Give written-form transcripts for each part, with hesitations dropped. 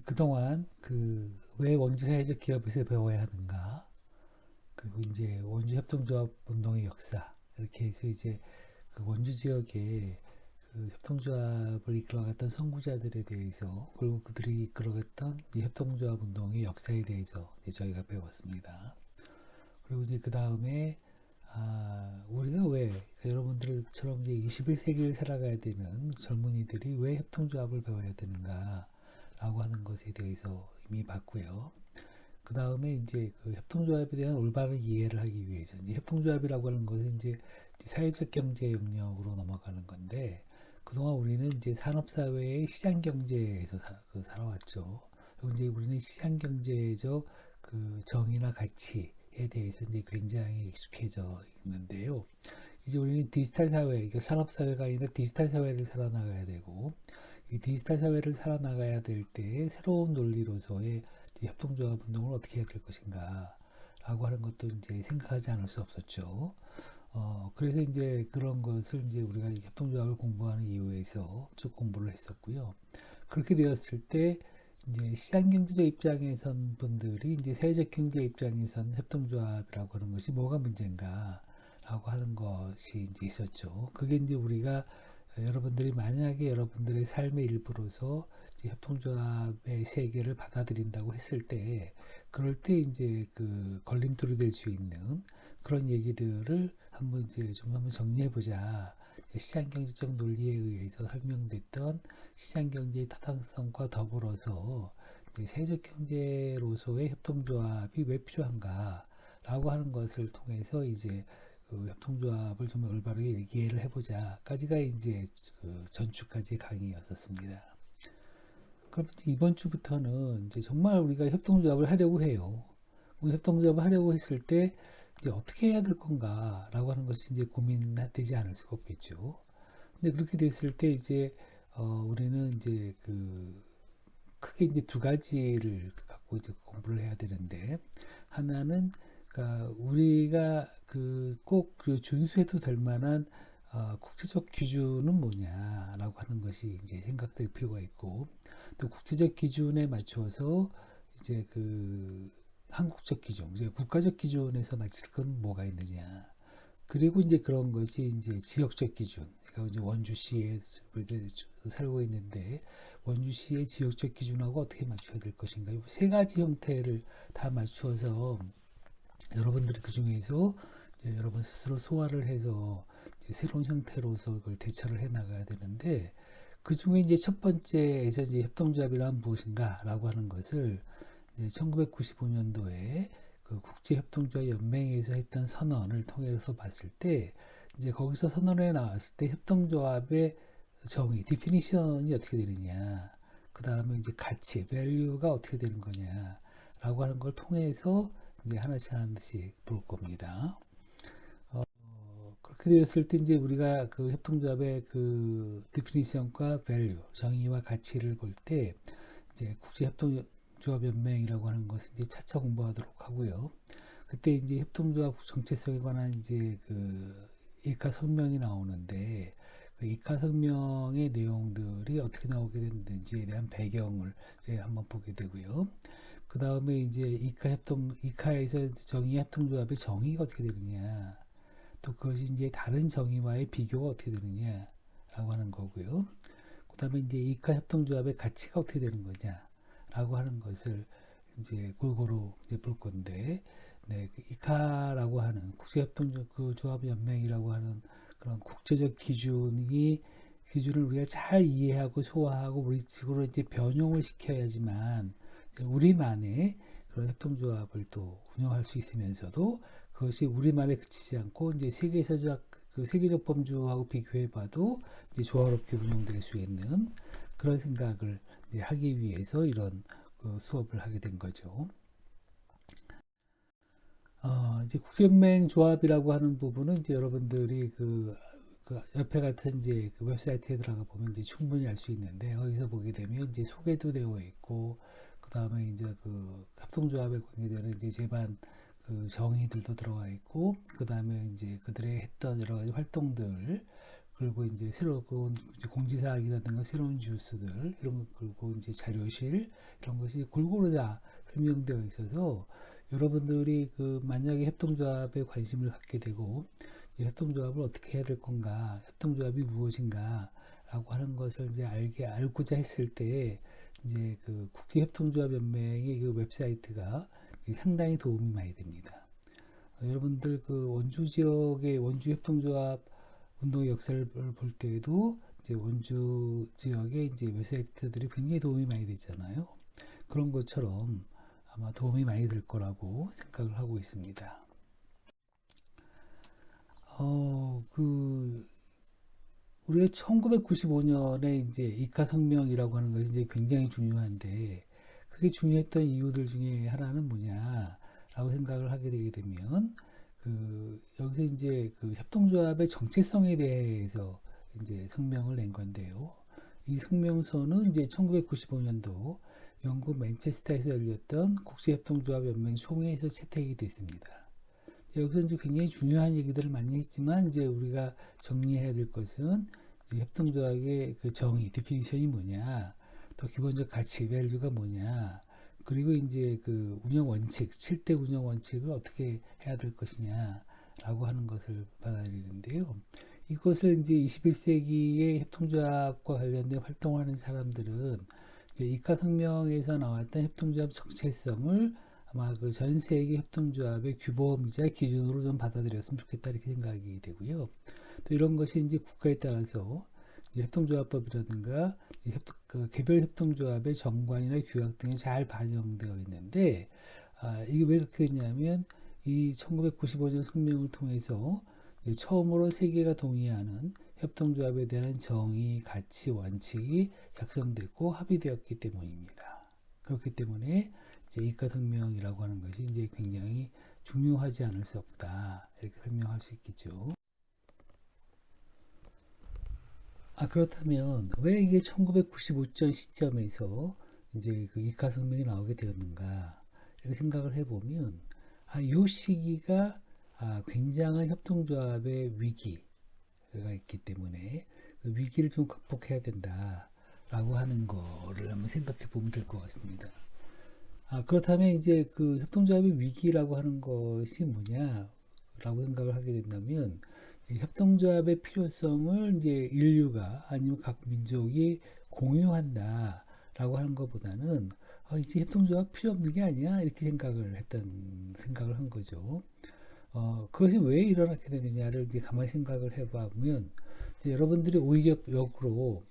그동안 왜 원주 사회적 기업에서 배워야 하는가, 그리고 이제 원주 협동조합 운동의 역사, 이렇게 해서 이제 원주 지역에 협동조합을 이끌어갔던 선구자들에 대해서, 그리고 그들이 이끌어갔던 이 협동조합 운동의 역사에 대해서 이제 저희가 배웠습니다. 그리고 이제 그 다음에 우리가 왜 여러분들처럼 이제 21세기를 살아가야 되는 젊은이들이 왜 협동조합을 배워야 되는가 라고 하는 것에 대해서 이미 봤고요. 그 다음에 이제 협동조합에 대한 올바른 이해를 하기 위해서, 이제 협동조합이라고 하는 것은 이제 사회적 경제 영역으로 넘어가는 건데, 그동안 우리는 이제 산업사회의 시장경제에서 살아왔죠. 그리고 이제 우리는 시장경제적 정의나 가치에 대해서 이제 굉장히 익숙해져 있는데요. 이제 우리는 디지털 사회, 그러니까 산업사회가 아니라 디지털 사회를 살아나가야 되고, 이 디지털 사회를 살아나가야 될 때 새로운 논리로서의 협동조합 운동을 어떻게 해야 될 것인가 라고 하는 것도 이제 생각하지 않을 수 없었죠. 그래서 이제 그런 것을 이제 우리가 협동조합을 공부하는 이유에서 쭉 공부를 했었고요. 그렇게 되었을 때 이제 시장경제적 입장에선 분들이 이제 사회적 경제 입장에선 협동조합이라고 하는 것이 뭐가 문제인가 라고 하는 것이 이제 있었죠. 그게 이제 우리가 여러분들이 만약에 여러분들의 삶의 일부로서 이제 협동조합의 세계를 받아들인다고 했을 때, 그럴 때 이제 걸림돌이 될 수 있는 그런 얘기들을 한번 정리해 보자. 시장경제적 논리에 의해서 설명됐던 시장경제의 타당성과 더불어서 세적 경제로서의 협동조합이 왜 필요한가라고 하는 것을 통해서 이제 협동조합을 좀 올바르게 이해를 해보자까지가 이제 전주까지 강의였었습니다. 그럼 이번 주부터는 이제 정말 우리가 협동조합을 하려고 해요. 협동조합을 하려고 했을 때 이제 어떻게 해야 될 건가라고 하는 것이 이제 고민되지 않을 수가 없겠죠. 근데 그렇게 됐을 때 이제 우리는 이제 크게 이제 두 가지를 갖고 이제 공부를 해야 되는데, 하나는 그러니까 우리가 꼭 준수해도 될 만한 국제적 기준은 뭐냐라고 하는 것이 이제 생각될 필요가 있고, 또 국제적 기준에 맞춰서 이제 한국적 기준, 이제 국가적 기준에서 맞출 건 뭐가 있느냐. 그리고 이제 그런 것이 이제 지역적 기준. 그러니까 이제 원주시에 살고 있는데 원주시의 지역적 기준하고 어떻게 맞춰야 될 것인가. 이 세 가지 형태를 다 맞추어서 여러분들이 그 중에서 여러분 스스로 소화를 해서 새로운 형태로서 그걸 대처를 해 나가야 되는데, 그 중에 이제 첫 번째에서 이제 협동조합이란 무엇인가라고 하는 것을 1995년도에 국제협동조합 연맹에서 했던 선언을 통해서 봤을 때, 이제 거기서 선언에 나왔을 때 협동조합의 정의, 디피니션이 어떻게 되느냐, 그 다음에 이제 가치, value가 어떻게 되는 거냐라고 하는 걸 통해서 이제 하나씩 볼 겁니다. 그렇게 되었을 때 이제 우리가 협동조합의 디피니션과 value, 정의와 가치를 볼 때 이제 국제협동조합연맹이라고 하는 것을 이제 차차 공부하도록 하고요. 그때 이제 협동조합 정체성에 관한 이제 이카 성명이 나오는데, 이카 성명의 내용들이 어떻게 나오게 됐는지에 대한 배경을 이제 한번 보게 되고요. 그 다음에 이제 이카에서 정의 협동조합의 정의가 어떻게 되느냐, 또 그것이 이제 다른 정의와의 비교가 어떻게 되느냐라고 하는 거고요. 그 다음에 이제 이카 협동조합의 가치가 어떻게 되는 거냐라고 하는 것을 이제 골고루 이제 볼 건데, 네, 이카라고 하는 국제협동조합연맹이라고 하는 그런 국제적 기준을 우리가 잘 이해하고 소화하고 우리 식으로 이제 변용을 시켜야지만 우리만의 그런 협동조합을 또 운영할 수 있으면서도, 그것이 우리만에 그치지 않고 이제 세계적 범주하고 비교해봐도 이제 조화롭게 운영될 수 있는 그런 생각을 이제 하기 위해서 이런 수업을 하게 된 거죠. 이제 국연맹 조합이라고 하는 부분은 이제 여러분들이 옆에 같은 이제 웹사이트에 들어가 보면 이제 충분히 알 수 있는데, 거기서 보게 되면 이제 소개도 되어 있고, 그 다음에 이제 합동조합에 관계되는 이제 제반 정의들도 들어가 있고, 그 다음에 이제 그들의 했던 여러 가지 활동들, 그리고 이제 새로운 이제 공지사항이라든가 새로운 뉴스들 이런 것, 그리고 이제 자료실 이런 것이 골고루 다 설명되어 있어서 여러분들이 그 만약에 협동조합에 관심을 갖게 되고 이 협동조합을 어떻게 해야 될 건가, 협동조합이 무엇인가 라고 하는 것을 이제 알고자 했을 때 이제 그 국제협동조합연맹의 그 웹사이트가 상당히 도움이 많이 됩니다. 여러분들 그 원주 지역의 원주 협동조합 운동의 역사를 볼 때에도 이제 원주 지역의 이제 웹사이트들이 굉장히 도움이 많이 되잖아요. 그런 것처럼 아마 도움이 많이 될 거라고 생각을 하고 있습니다. 우리가 1995년에 이제 이카혁명이라고 하는 것이 이제 굉장히 중요한데, 그게 중요했던 이유들 중에 하나는 뭐냐라고 생각을 하게 되게 되면, 여기서 이제 그 협동조합의 정체성에 대해서 이제 성명을 낸 건데요. 이 성명서는 이제 1995년도 영국 맨체스터에서 열렸던 국제협동조합연맹 총회에서 채택이 됐습니다. 여기서 이제 굉장히 중요한 얘기들을 많이 했지만 이제 우리가 정리해야 될 것은 이제 협동조합의 그 정의, 디피니션이 뭐냐, 또 기본적 가치, 밸류가 뭐냐, 그리고 이제 그 운영 원칙, 7대 운영 원칙을 어떻게 해야 될 것이냐라고 하는 것을 받아들이는데요. 이것을 이제 21세기의 협동조합과 관련된 활동을 하는 사람들은 이제 이카혁명에서 나왔던 협동조합 정체성을 아마 그 전 세계 협동조합의 규범이자 기준으로 좀 받아들였으면 좋겠다 이렇게 생각이 되고요. 또 이런 것이 이제 국가에 따라서 협동조합법이라든가 그 개별 협동조합의 정관이나 규약 등에 잘 반영되어 있는데, 이게 왜 그렇게 됐냐면 이 1995년 성명을 통해서 처음으로 세계가 동의하는 협동조합에 대한 정의, 가치, 원칙이 작성됐고 합의되었기 때문입니다. 그렇기 때문에 이제 이카혁명이라고 하는 것이 이제 굉장히 중요하지 않을 수 없다 이렇게 설명할 수 있겠죠. 그렇다면 왜 이게 1995년 시점에서 이제 그 이카혁명이 나오게 되었는가 이렇게 생각을 해보면 이 시기가 굉장한 협동조합의 위기가 있기 때문에 그 위기를 좀 극복해야 된다라고 하는 거를 한번 생각해 보면 될 것 같습니다. 그렇다면 이제 그 협동조합의 위기라고 하는 것이 뭐냐라고 생각을 하게 된다면 협동조합의 필요성을 이제 인류가 아니면 각 민족이 공유한다라고 하는 것보다는 이제 협동조합 필요 없는 게 아니야 이렇게 생각을 한 거죠. 그것이 왜 일어나게 되느냐를 이제 가만히 생각을 해보면 여러분들이 오히려 역으로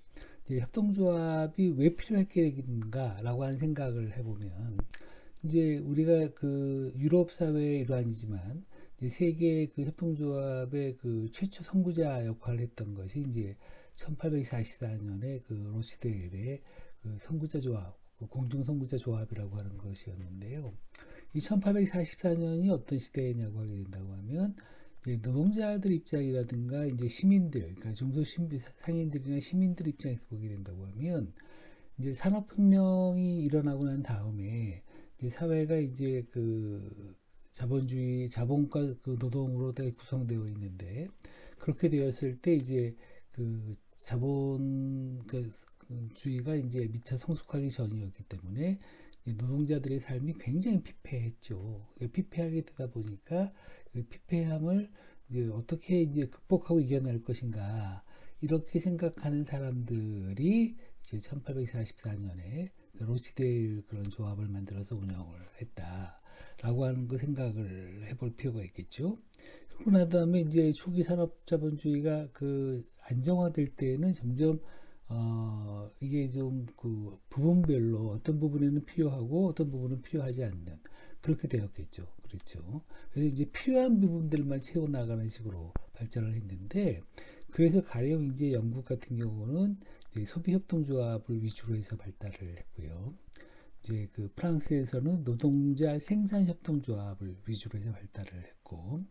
협동조합이 왜 필요했게 되는가라고 하는 생각을 해보면 이제 우리가 그 유럽 사회의 일환이지만 세계 그 협동조합의 그 최초 선구자 역할을 했던 것이 이제 1844년에 그 로치데일의 그 선구자 조합, 그 공중 선구자 조합이라고 하는 것이었는데요. 이 1844년이 어떤 시대냐고 하게 된다고 하면 노동자들 입장이라든가 이제 시민들, 그러니까 상인들이나 시민들 입장에서 보게 된다고 하면 이제 산업혁명이 일어나고 난 다음에 이제 사회가 이제 그 자본주의, 자본과 그 노동으로 다 구성되어 있는데 그렇게 되었을 때 이제 그 자본주의가 이제 미처 성숙하기 전이었기 때문에 노동자들의 삶이 굉장히 피폐했죠. 피폐하게 되다 보니까 그 피폐함을 이제 어떻게 이제 극복하고 이겨낼 것인가 이렇게 생각하는 사람들이 이제 1844년에 로치데일 그런 조합을 만들어서 운영을 했다라고 하는 거 생각을 해볼 필요가 있겠죠. 그러고 난 다음에 이제 초기 산업 자본주의가 그 안정화될 때는 점점 이게 좀 그 부분별로 어떤 부분에는 필요하고 어떤 부분은 필요하지 않는 그렇게 되었겠죠. 그렇죠. 그래서 이제 필요한 부분들만 채워 나가는 식으로 발전을 했는데 그래서 가령 이제 영국 같은 경우는 이제 소비협동조합을 위주로 해서 발달을 했고요. 이제 그 프랑스에서는 노동자 생산협동조합을 위주로 해서 발달을 했고,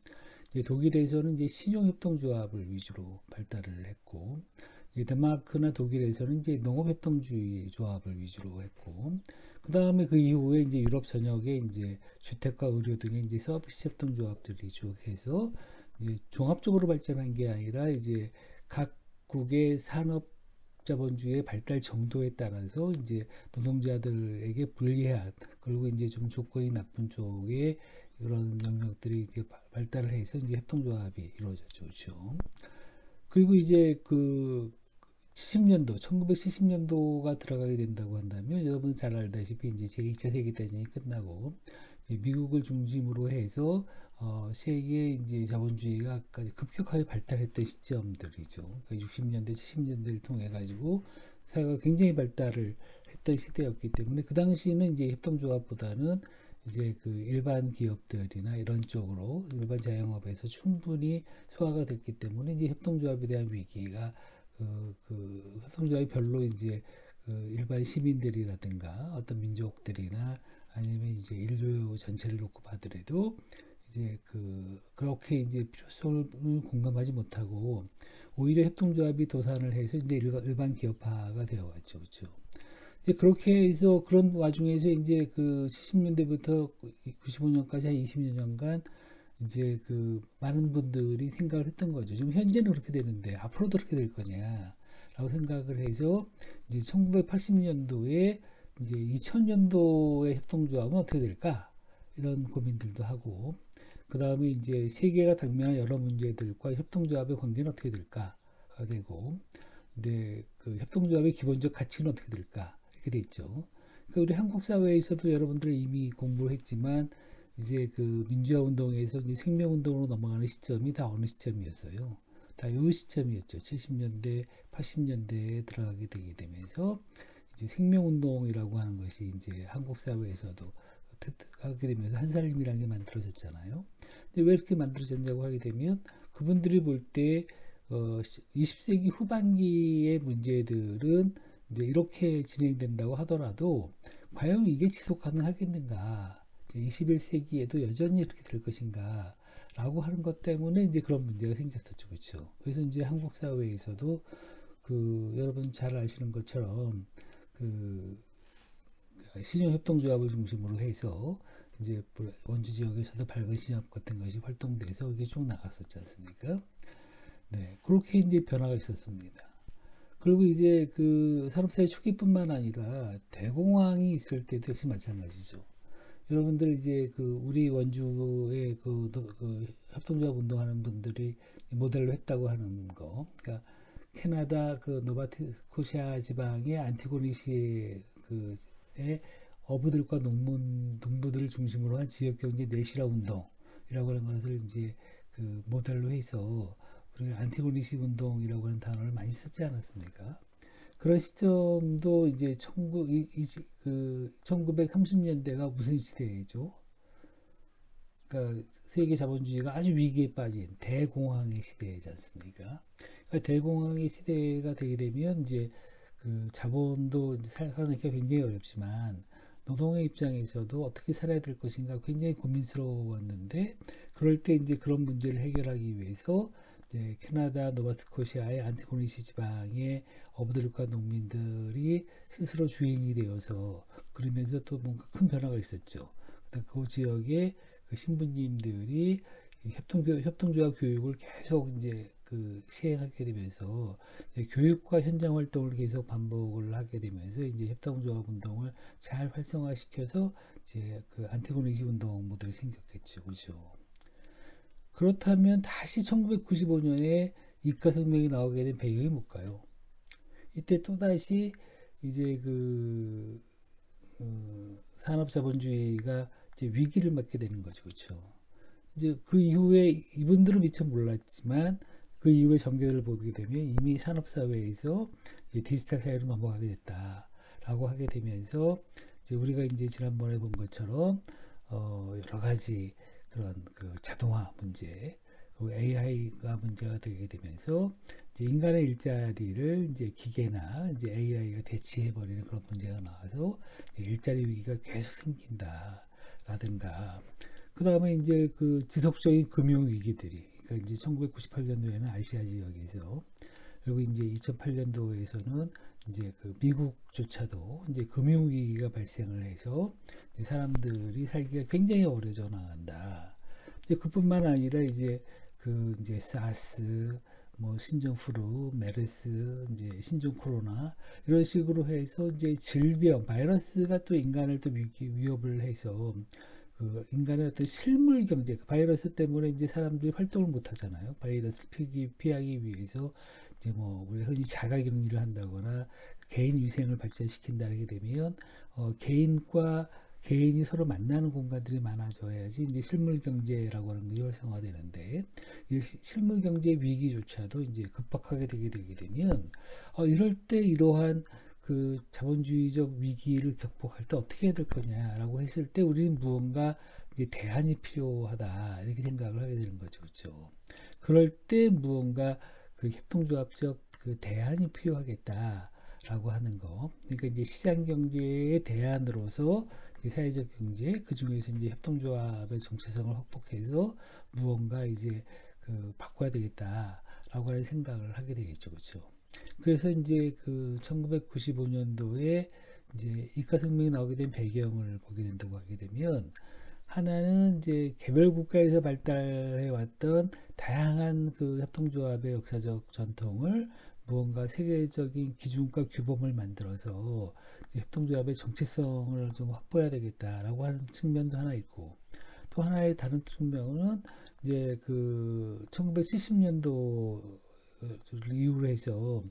이제 독일에서는 이제 신용협동조합을 위주로 발달을 했고, 덴마크나 독일에서는 이제 농업협동주의 조합을 위주로 했고, 그 다음에 그 이후에 이제 유럽 전역에 이제 주택과 의료 등의 이제 서비스 협동조합들이 쭉 해서 이제 종합적으로 발전한 게 아니라 이제 각 각국의 산업 자본주의의 발달 정도에 따라서 이제 노동자들에게 불리한, 그리고 이제 좀 조건이 나쁜 쪽에 그런 영역들이 이제 발달을 해서 이제 협동조합이 이루어졌죠. 그렇죠? 그리고 이제 그 70년도, 1970년도가 들어가게 된다고 한다면 여러분 잘 알다시피 이제 제2차 세계대전이 끝나고 미국을 중심으로 해서 세계 이제 자본주의가 급격하게 발달했던 시점들이죠. 그러니까 60년대, 70년대를 통해 가지고 사회가 굉장히 발달을 했던 시대였기 때문에 그 당시에는 이제 협동조합보다는 이제 그 일반 기업들이나 이런 쪽으로 일반 자영업에서 충분히 소화가 됐기 때문에 이제 협동조합에 대한 위기가 협동조합이 별로 이제 그 일반 시민들이라든가 어떤 민족들이나 아니면 이제 인류 전체를 놓고 봐더라도 이제 그렇게 이제 필요성을 공감하지 못하고 오히려 협동조합이 도산을 해서 이제 일반 기업화가 되어갔죠, 그렇죠. 이제 그렇게 해서 그런 와중에서 이제 그 70년대부터 95년까지 한 20년간 이제 그 많은 분들이 생각을 했던 거죠. 지금 현재는 그렇게 되는데 앞으로도 그렇게 될 거냐라고 생각을 해서 이제 1980년도에 이제 2000년도의 협동조합은 어떻게 될까? 이런 고민들도 하고 그 다음에 이제 세계가 당면한 여러 문제들과 협동조합의 관계는 어떻게 될까가 되고 근데 그 협동조합의 기본적 가치는 어떻게 될까? 이렇게 돼 있죠. 그러니까 우리 한국 사회에서도 여러분들 이미 공부를 했지만 이제 그 민주화 운동에서 이제 생명 운동으로 넘어가는 시점이 다 어느 시점이었어요. 다 요 시점이었죠. 70년대, 80년대에 들어가게 되게 되면서 이제 생명 운동이라고 하는 것이 이제 한국 사회에서도 하게 되면서 한살림이라는 게 만들어졌잖아요. 근데 왜 이렇게 만들어졌냐고 하게 되면 그분들이 볼 때 20세기 후반기의 문제들은 이제 이렇게 진행된다고 하더라도 과연 이게 지속 가능하겠는가? 21세기에도 여전히 이렇게 될 것인가? 라고 하는 것 때문에 이제 그런 문제가 생겼었죠. 그렇죠? 그래서 이제 한국 사회에서도 여러분 잘 아시는 것처럼 그 신용협동조합을 중심으로 해서 이제 원주 지역에서도 밝은 신협 같은 것이 활동돼서 이게 쭉 나갔었지 않습니까? 네, 그렇게 이제 변화가 있었습니다. 그리고 이제 그 산업사회 초기뿐만 아니라 대공황이 있을 때도 역시 마찬가지죠. 여러분들 이제 그 우리 원주의 그 협동조합 운동하는 분들이 모델로 했다고 하는 거, 그러니까 캐나다 그 노바스코샤 지방의 안티고니시의 그의 어부들과 농부들을 중심으로 한 지역 경제 내실화 운동이라고 하는 것을 이제 그 모델로 해서 우리가 안티고니시 운동이라고 하는 단어를 많이 썼지 않았습니까? 그런 시점도 이제 1930년대가 무슨 시대죠? 그러니까 세계 자본주의가 아주 위기에 빠진 대공황의 시대이지 않습니까? 그러니까 대공황의 시대가 되게 되면 이제 그 자본도 살아나기가 굉장히 어렵지만 노동의 입장에서도 어떻게 살아야 될 것인가 굉장히 고민스러웠는데 그럴 때 이제 그런 문제를 해결하기 위해서 이제 캐나다 노바스코시아의 안티고니시 지방의 어부들과 농민들이 스스로 주인이 되어서 그러면서 또 뭔가 큰 변화가 있었죠. 그 지역에 그 신부님들이 협동조합 교육을 계속 이제 그 시행하게 되면서 교육과 현장 활동을 계속 반복을 하게 되면서 이제 협동조합 운동을 잘 활성화시켜서 이제 그 안티고니시 운동 모델이 생겼겠죠, 그렇죠? 그렇다면 다시 1995년에 이가혁명이 나오게 된 배경이 뭘까요? 이때 또 다시 이제 산업자본주의가 이제 위기를 맞게 되는 거죠, 그렇죠? 이제 그 이후에 이분들은 미처 몰랐지만 그 이후에 전개를 보게 되면 이미 산업사회에서 이제 디지털 사회로 넘어가게 됐다라고 하게 되면서 이제 우리가 이제 지난번에 본 것처럼 여러 가지 그런 그 자동화 문제, 그리고 AI가 문제가 되게 되면서 이제 인간의 일자리를 이제 기계나 이제 AI가 대체해 버리는 그런 문제가 나와서 일자리 위기가 계속 생긴다라든가 그 다음에 이제 그 지속적인 금융 위기들이, 그러니까 이제 1998년도에는 아시아 지역에서, 그리고 이제 2008년도에서는 이제 그 미국조차도 이제 금융 위기가 발생을 해서 이제 사람들이 살기가 굉장히 어려져 나간다. 이제 그뿐만 아니라 이제 그 이제 사스, 뭐 신종 플루, 메르스, 이제 신종 코로나 이런 식으로 해서 이제 질병, 바이러스가 또 인간을 또 위협을 해서 그 인간의 어떤 실물 경제, 그 바이러스 때문에 이제 사람들이 활동을 못 하잖아요. 바이러스 피하기 위해서 이제 뭐 우리가 흔히 자가격리를 한다거나 개인 위생을 발전시킨다 하게 되면 개인과 개인이 서로 만나는 공간들이 많아져야지 이제 실물 경제라고 하는 게 활성화되는데 이 실물 경제 위기조차도 이제 급박하게 되게 되면 이럴 때 이러한 그 자본주의적 위기를 극복할 때 어떻게 해야 될 거냐라고 했을 때 우리는 무언가 이제 대안이 필요하다 이렇게 생각을 하게 되는 거죠, 그렇죠? 그럴 때 무언가 그 협동조합적 그 대안이 필요하겠다라고 하는 거. 그러니까 이제 시장 경제의 대안으로서 사회적 경제 그 중에서 이제 협동조합의 정체성을 확보해서 무언가 이제 그 바꿔야 되겠다라고 하는 생각을 하게 되겠죠, 그렇죠? 그래서 이제 그 1995년도에 이제 이가혁명이 나오게 된 배경을 보게 된다고 하게 되면 하나는 이제 개별 국가에서 발달해 왔던 다양한 그 협동조합의 역사적 전통을 무언가 세계적인 기준과 규범을 만들어서 협동조합의 정체성을 좀 확보해야 되겠다라고 하는 측면도 하나 있고 또 하나의 다른 측면은 이제 그 1970년도 이후로 해서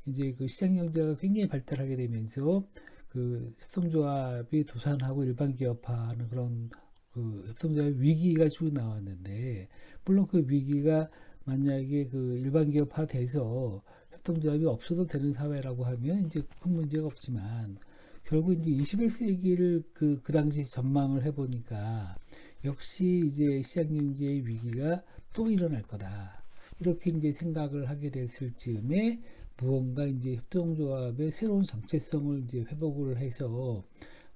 이제 그 시장 경제가 굉장히 발달하게 되면서 그 협동조합이 도산하고 일반 기업화하는 그런 그 협동조합 위기가 쭉 나왔는데 물론 그 위기가 만약에 그 일반 기업화 돼서 협동조합이 없어도 되는 사회라고 하면 이제 큰 문제가 없지만 결국 이제 21세기를 그 당시 전망을 해보니까 역시 이제 시장경제의 위기가 또 일어날 거다. 이렇게 이제 생각을 하게 됐을 즈음에 무언가 이제 협동조합의 새로운 정체성을 이제 회복을 해서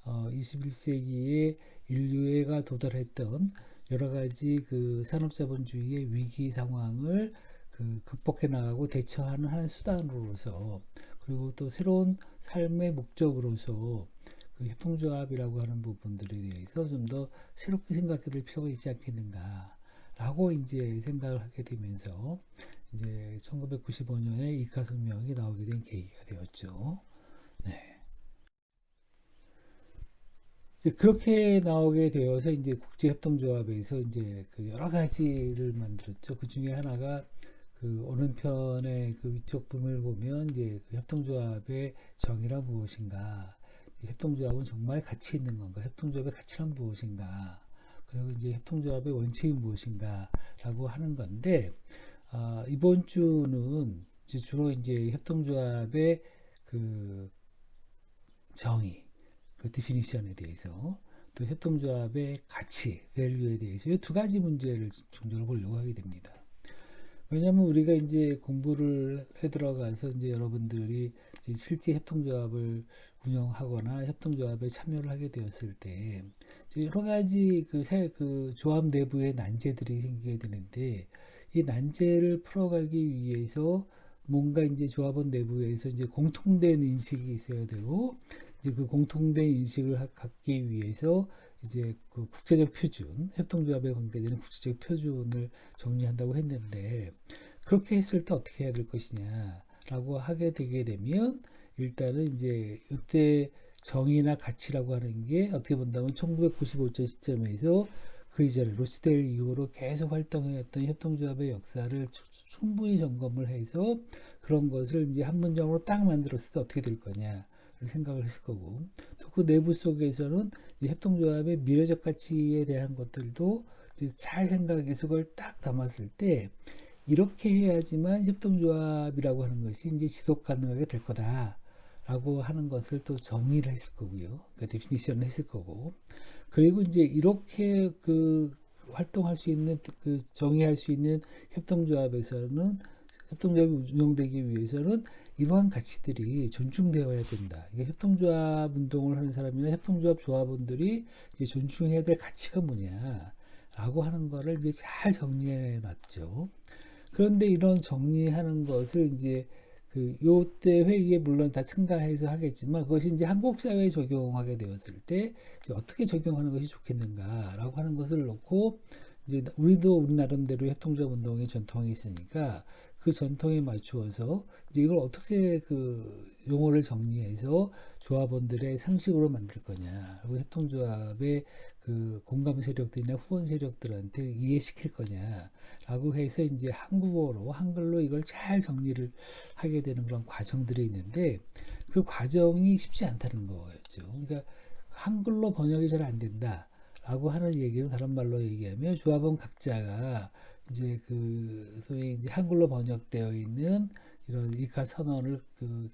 21세기에 인류가 도달했던 여러 가지 그 산업자본주의의 위기 상황을 그 극복해 나가고 대처하는 한 수단으로서 그리고 또 새로운 삶의 목적으로서 그 협동조합이라고 하는 부분들에 대해서 좀 더 새롭게 생각해 볼 필요가 있지 않겠는가라고 이제 생각을 하게 되면서 이제 1995년에 이가혁명이 나오게 된 계기가 되었죠. 네. 이제 그렇게 나오게 되어서 이제 국제협동조합에서 이제 그 여러 가지를 만들었죠. 그 중에 하나가 그 오른편의 그 위쪽 부분을 보면 이제 그 협동조합의 정의란 무엇인가, 협동조합은 정말 가치 있는 건가, 협동조합의 가치란 무엇인가, 그리고 이제 협동조합의 원칙은 무엇인가라고 하는 건데 이번 주는 이제 주로 이제 협동조합의 그 정의, 그 디피니션에 대해서 또 협동조합의 가치, 밸류에 대해서 이 두 가지 문제를 중점으로 보려고 하게 됩니다. 왜냐하면 우리가 이제 공부를 해 들어가서 이제 여러분들이 이제 실제 협동조합을 운영하거나 협동조합에 참여를 하게 되었을 때 여러 가지 그 조합 내부의 난제들이 생기게 되는데 이 난제를 풀어가기 위해서 뭔가 이제 조합원 내부에서 이제 공통된 인식이 있어야 되고 이제 그 공통된 인식을 갖기 위해서 이제 그 국제적 표준, 협동조합에 관계되는 국제적 표준을 정리한다고 했는데 그렇게 했을 때 어떻게 해야 될 것이냐라고 하게 되게 되면 일단은 이제 이때 정의나 가치라고 하는 게 어떻게 본다면 1995년 시점에서 그 이전에 로치델 이후로 계속 활동해왔던 협동조합의 역사를 충분히 점검을 해서 그런 것을 이제 한 문장으로 딱 만들었을 때 어떻게 될 거냐 생각을 했을 거고 또 그 내부 속에서는 협동조합의 미래적 가치에 대한 것들도 잘 생각해서 그걸 딱 담았을 때 이렇게 해야지만 협동조합이라고 하는 것이 이제 지속 가능하게 될 거다라고 하는 것을 또 정의를 했을 거고요. 그러니까 디피니션을 했을 거고 그리고 이제 이렇게 그 활동할 수 있는 그 정의할 수 있는 협동조합에서는 협동조합이 운영되기 위해서는 이러한 가치들이 존중되어야 된다. 이게 협동조합 운동을 하는 사람이나 협동조합 조합원들이 이제 존중해야 될 가치가 뭐냐라고 하는 거를 이제 잘 정리해 놨죠. 그런데 이런 정리하는 것을 이제 그 요때 회의에 물론 다 참가해서 하겠지만 그것이 이제 한국 사회에 적용하게 되었을 때 이제 어떻게 적용하는 것이 좋겠는가라고 하는 것을 놓고 이제 우리도 우리 나름대로 협동조합 운동의 전통이 있으니까 그 전통에 맞추어서 이제 이걸 어떻게 그 용어를 정리해서 조합원들의 상식으로 만들 거냐, 그리고 협동조합의 그 공감 세력들이나 후원 세력들한테 이해시킬 거냐라고 해서 이제 한국어로 한글로 이걸 잘 정리를 하게 되는 그런 과정들이 있는데 그 과정이 쉽지 않다는 거였죠. 그러니까 한글로 번역이 잘 안 된다라고 하는 얘기는 다른 말로 얘기하면 조합원 각자가 이제 그 소위 이제 한글로 번역되어 있는 이런 이카 선언을 그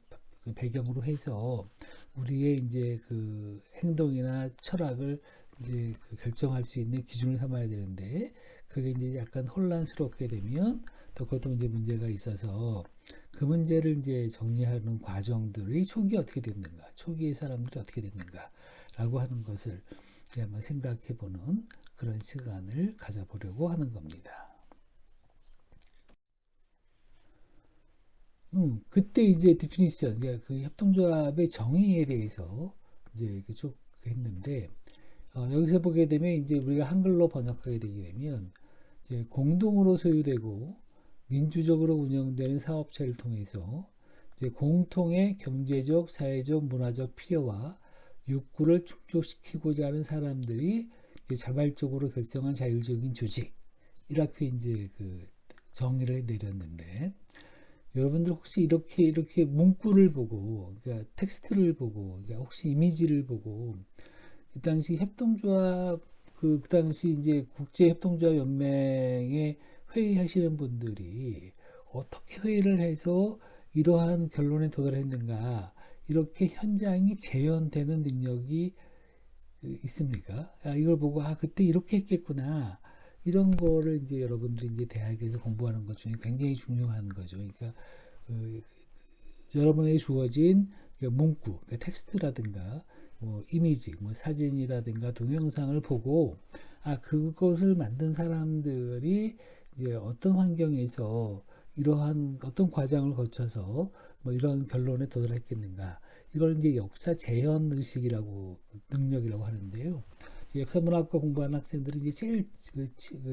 배경으로 해서 우리의 이제 그 행동이나 철학을 이제 그 결정할 수 있는 기준을 삼아야 되는데 그게 이제 약간 혼란스럽게 되면 또 그것도 이제 문제가 있어서 그 문제를 이제 정리하는 과정들이 초기에 어떻게 됐는가, 초기의 사람들이 어떻게 됐는가라고 하는 것을 이제 한번 생각해 보는 그런 시간을 가져보려고 하는 겁니다. 그때 이제 디피니션, 그러니까 그 협동조합의 정의에 대해서 이제 이렇게 쭉 했는데, 여기서 보게 되면 이제 우리가 한글로 번역하게 되게 되면 이제 공동으로 소유되고 민주적으로 운영되는 사업체를 통해서 이제 공통의 경제적, 사회적, 문화적 필요와 욕구를 충족시키고자 하는 사람들이 이제 자발적으로 결성한 자율적인 조직, 이렇게 이제 그 정의를 내렸는데, 여러분들 혹시 이렇게 문구를 보고, 그러니까 텍스트를 보고, 그러니까 혹시 이미지를 보고, 그 당시 협동조합, 그 당시 이제 국제협동조합 연맹에 회의하시는 분들이 어떻게 회의를 해서 이러한 결론에 도달했는가, 이렇게 현장이 재현되는 능력이 있습니까? 이걸 보고, 그때 이렇게 했겠구나. 이런 거를 이제 여러분들이 이제 대학에서 공부하는 것 중에 굉장히 중요한 거죠. 그러니까 그 여러분에게 주어진 문구, 그러니까 텍스트라든가 뭐 이미지, 뭐 사진이라든가 동영상을 보고 그것을 만든 사람들이 이제 어떤 환경에서 이러한 어떤 과정을 거쳐서 뭐 이런 결론에 도달했겠는가. 이걸 이제 역사 재현 의식이라고 능력이라고 하는데요. 역사문학과 공부하는 학생들이 이제 제일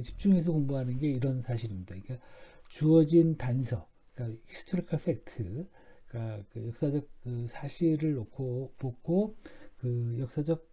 집중해서 공부하는 게 이런 사실입니다. 그러니까 주어진 단서, 그러니까 historical fact, 그러니까 그 역사적 그 사실을 놓고 보고 그 역사적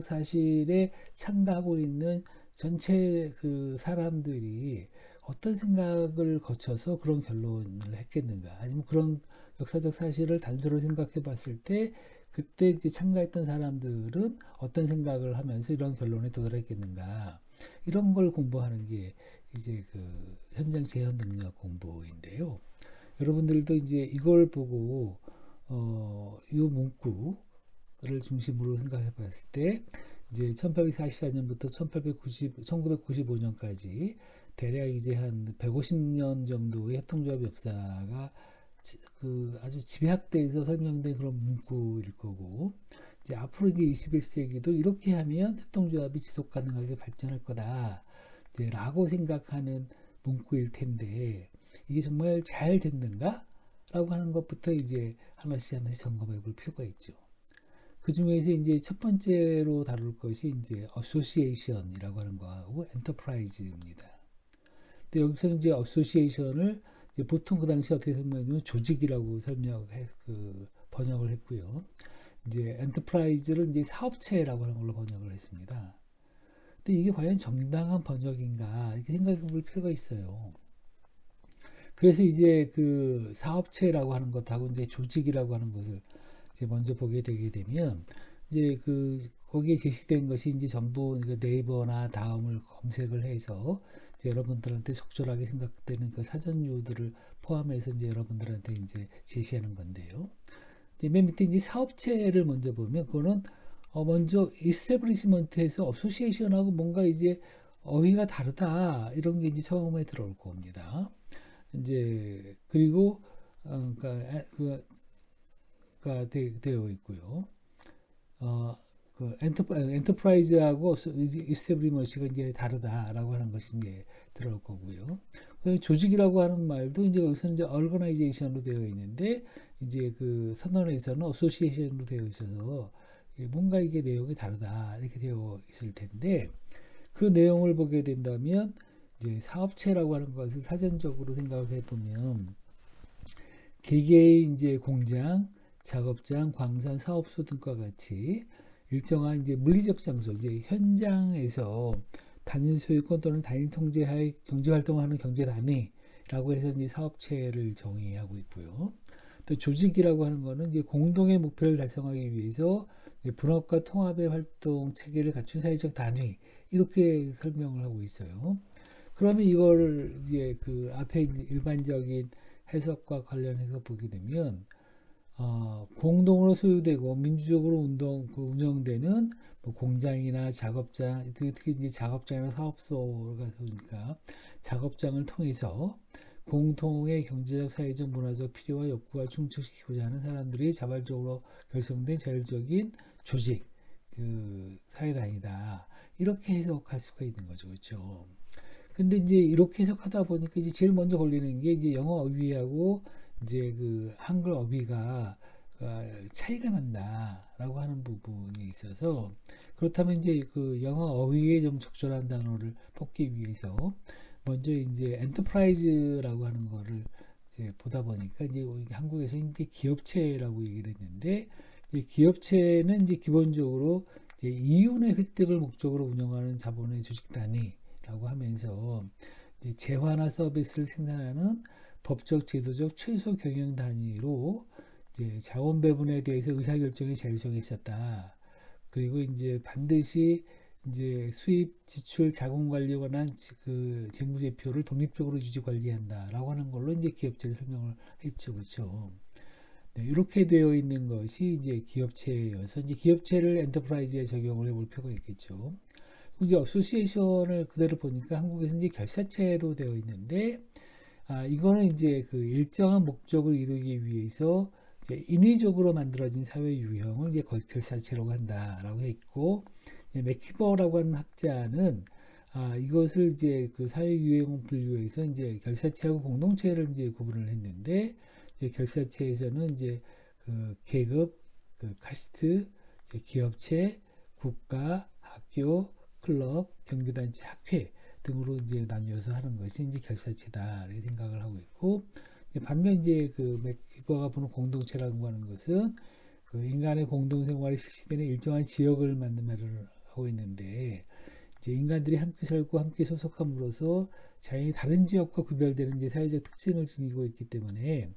사실에 참가하고 있는 전체 그 사람들이 어떤 생각을 거쳐서 그런 결론을 했겠는가, 아니면 그런 역사적 사실을 단서로 생각해 봤을 때 그때 이제 참가했던 사람들은 어떤 생각을 하면서 이런 결론에 도달했겠는가, 이런 걸 공부하는 게 이제 그 현장 재현 능력 공부인데요. 여러분들도 이제 이걸 보고 이 문구를 중심으로 생각해 봤을 때 이제 1844년부터 1995년까지 대략 이제 한 150년 정도의 협동조합 역사가 그 아주 집약돼서 설명된 그런 문구일 거고, 이제 앞으로 이제 21세기도 이렇게 하면 협동조합이 지속 가능하게 발전할 거다, 이제 라고 생각하는 문구일 텐데 이게 정말 잘 됐는가? 라고 하는 것부터 이제 하나씩 점검해 볼 필요가 있죠. 그 중에서 이제 첫 번째로 다룰 것이 이제 association이라고 하는 거하고 enterprise입니다. 근데 여기서 이제 association을 이제 보통 그 당시 어떻게 설명하냐면 조직이라고 번역을 했고요. 이제 enterprise를 이제 사업체라고 하는 걸로 번역을 했습니다. 근데 이게 과연 정당한 번역인가 이렇게 생각해 볼 필요가 있어요. 그래서 이제 그 사업체라고 하는 것하고 이제 조직이라고 하는 것을 이제 먼저 보게 되게 되면 이제 그 거기에 제시된 것이 이제 전부 그 네이버나 다음을 검색을 해서 이제 여러분들한테 적절하게 생각되는 그 사전류들을 포함해서 이제 여러분들한테 이제 제시하는 건데요. 이제 맨 밑에 이제 사업체를 먼저 보면 그거는 먼저 이스태블리시먼트에서 어소시에이션하고 뭔가 이제 어휘가 다르다, 이런 게 이제 처음에 들어올 겁니다. 이제 그리고 그러니까 그가 되어 있고요. 그 엔터프라이즈하고 이스태블리먼트가 이제 다르다라고 하는 것이 이제 들어올 거고요. 조직이라고 하는 말도 이제 여기서는 이제 얼거나이제이션으로 되어 있는데 이제 그 선언에서는 어소시에이션으로 되어 있어서 뭔가 이게 내용이 다르다 이렇게 되어 있을 텐데, 그 내용을 보게 된다면 이제 사업체라고 하는 것을 사전적으로 생각을 해보면 개개의 이제 공장, 작업장, 광산, 사업소 등과 같이 일정한 이제 물리적 장소, 이제 현장에서 단일 소유권 또는 단일 통제하에 경제 활동을 하는 경제 단위라고 해서 이제 사업체를 정의하고 있고요. 또 조직이라고 하는 거는 이제 공동의 목표를 달성하기 위해서 분업과 통합의 활동 체계를 갖춘 사회적 단위 이렇게 설명을 하고 있어요. 그러면 이걸 이제 그 앞에 일반적인 해석과 관련해서 보게 되면 공동으로 소유되고 민주적으로 운영되는 뭐 공장이나 작업장, 특히 이제 작업장이나 사업소가 그러니까 작업장을 통해서 공통의 경제적, 사회적, 문화적 필요와 욕구를 충족시키고자 하는 사람들이 자발적으로 결성된 자율적인 조직, 그 사회단위다. 이렇게 해석할 수가 있는 거죠, 그렇죠? 근데 이제 이렇게 해석하다 보니까 이제 제일 먼저 걸리는 게 이제 영어 어휘하고 이제 그 한글 어휘가 차이가 난다라고 하는 부분이 있어서 그렇다면 이제 그 영어 어휘에 좀 적절한 단어를 뽑기 위해서 먼저 이제 엔터프라이즈라고 하는 거를 이제 보다 보니까 이제 한국에서 이제 기업체라고 얘기를 했는데 이제 기업체는 이제 기본적으로 이제 이윤의 획득을 목적으로 운영하는 자본의 조직 단위라고 하면서 이제 재화나 서비스를 생산하는 법적 제도적 최소 경영 단위로 이제 자원 배분에 대해서 의사결정의 자율성이 있었다. 그리고 이제 반드시 이제 수입, 지출, 자금 관리에 관한 그 재무제표를 독립적으로 유지 관리한다라고 하는 걸로 이제 기업체를 설명을 했죠, 그렇죠? 네, 이렇게 되어 있는 것이 이제 기업체여서 이제 기업체를 엔터프라이즈에 적용을 해볼 필요가 있겠죠. 이제 어소시에이션을 그대로 보니까 한국에서 이제 결사체로 되어 있는데 이거는 이제 그 일정한 목적을 이루기 위해서 이제 인위적으로 만들어진 사회 유형을 이제 결사체라고 한다라고 했고 맥키버라고 하는 학자는 이것을 이제 그 사회 유형 분류에서 이제 결사체하고 공동체를 이제 구분을 했는데 이제 결사체에서는 이제 그 계급, 그 카스트, 기업체, 국가, 학교, 클럽, 경기단체, 학회 등으로 이제 나뉘어서 하는 것이 이제 결사체다 이렇게 생각을 하고 있고 반면 이제 그 맥키버가 보는 공동체라고 하는 것은 그 인간의 공동생활이 실시되는 일정한 지역을 만들어 하고 있는데 이제 인간들이 함께 살고 함께 소속함으로써 자연히 다른 지역과 구별되는 이제 사회적 특징을 지니고 있기 때문에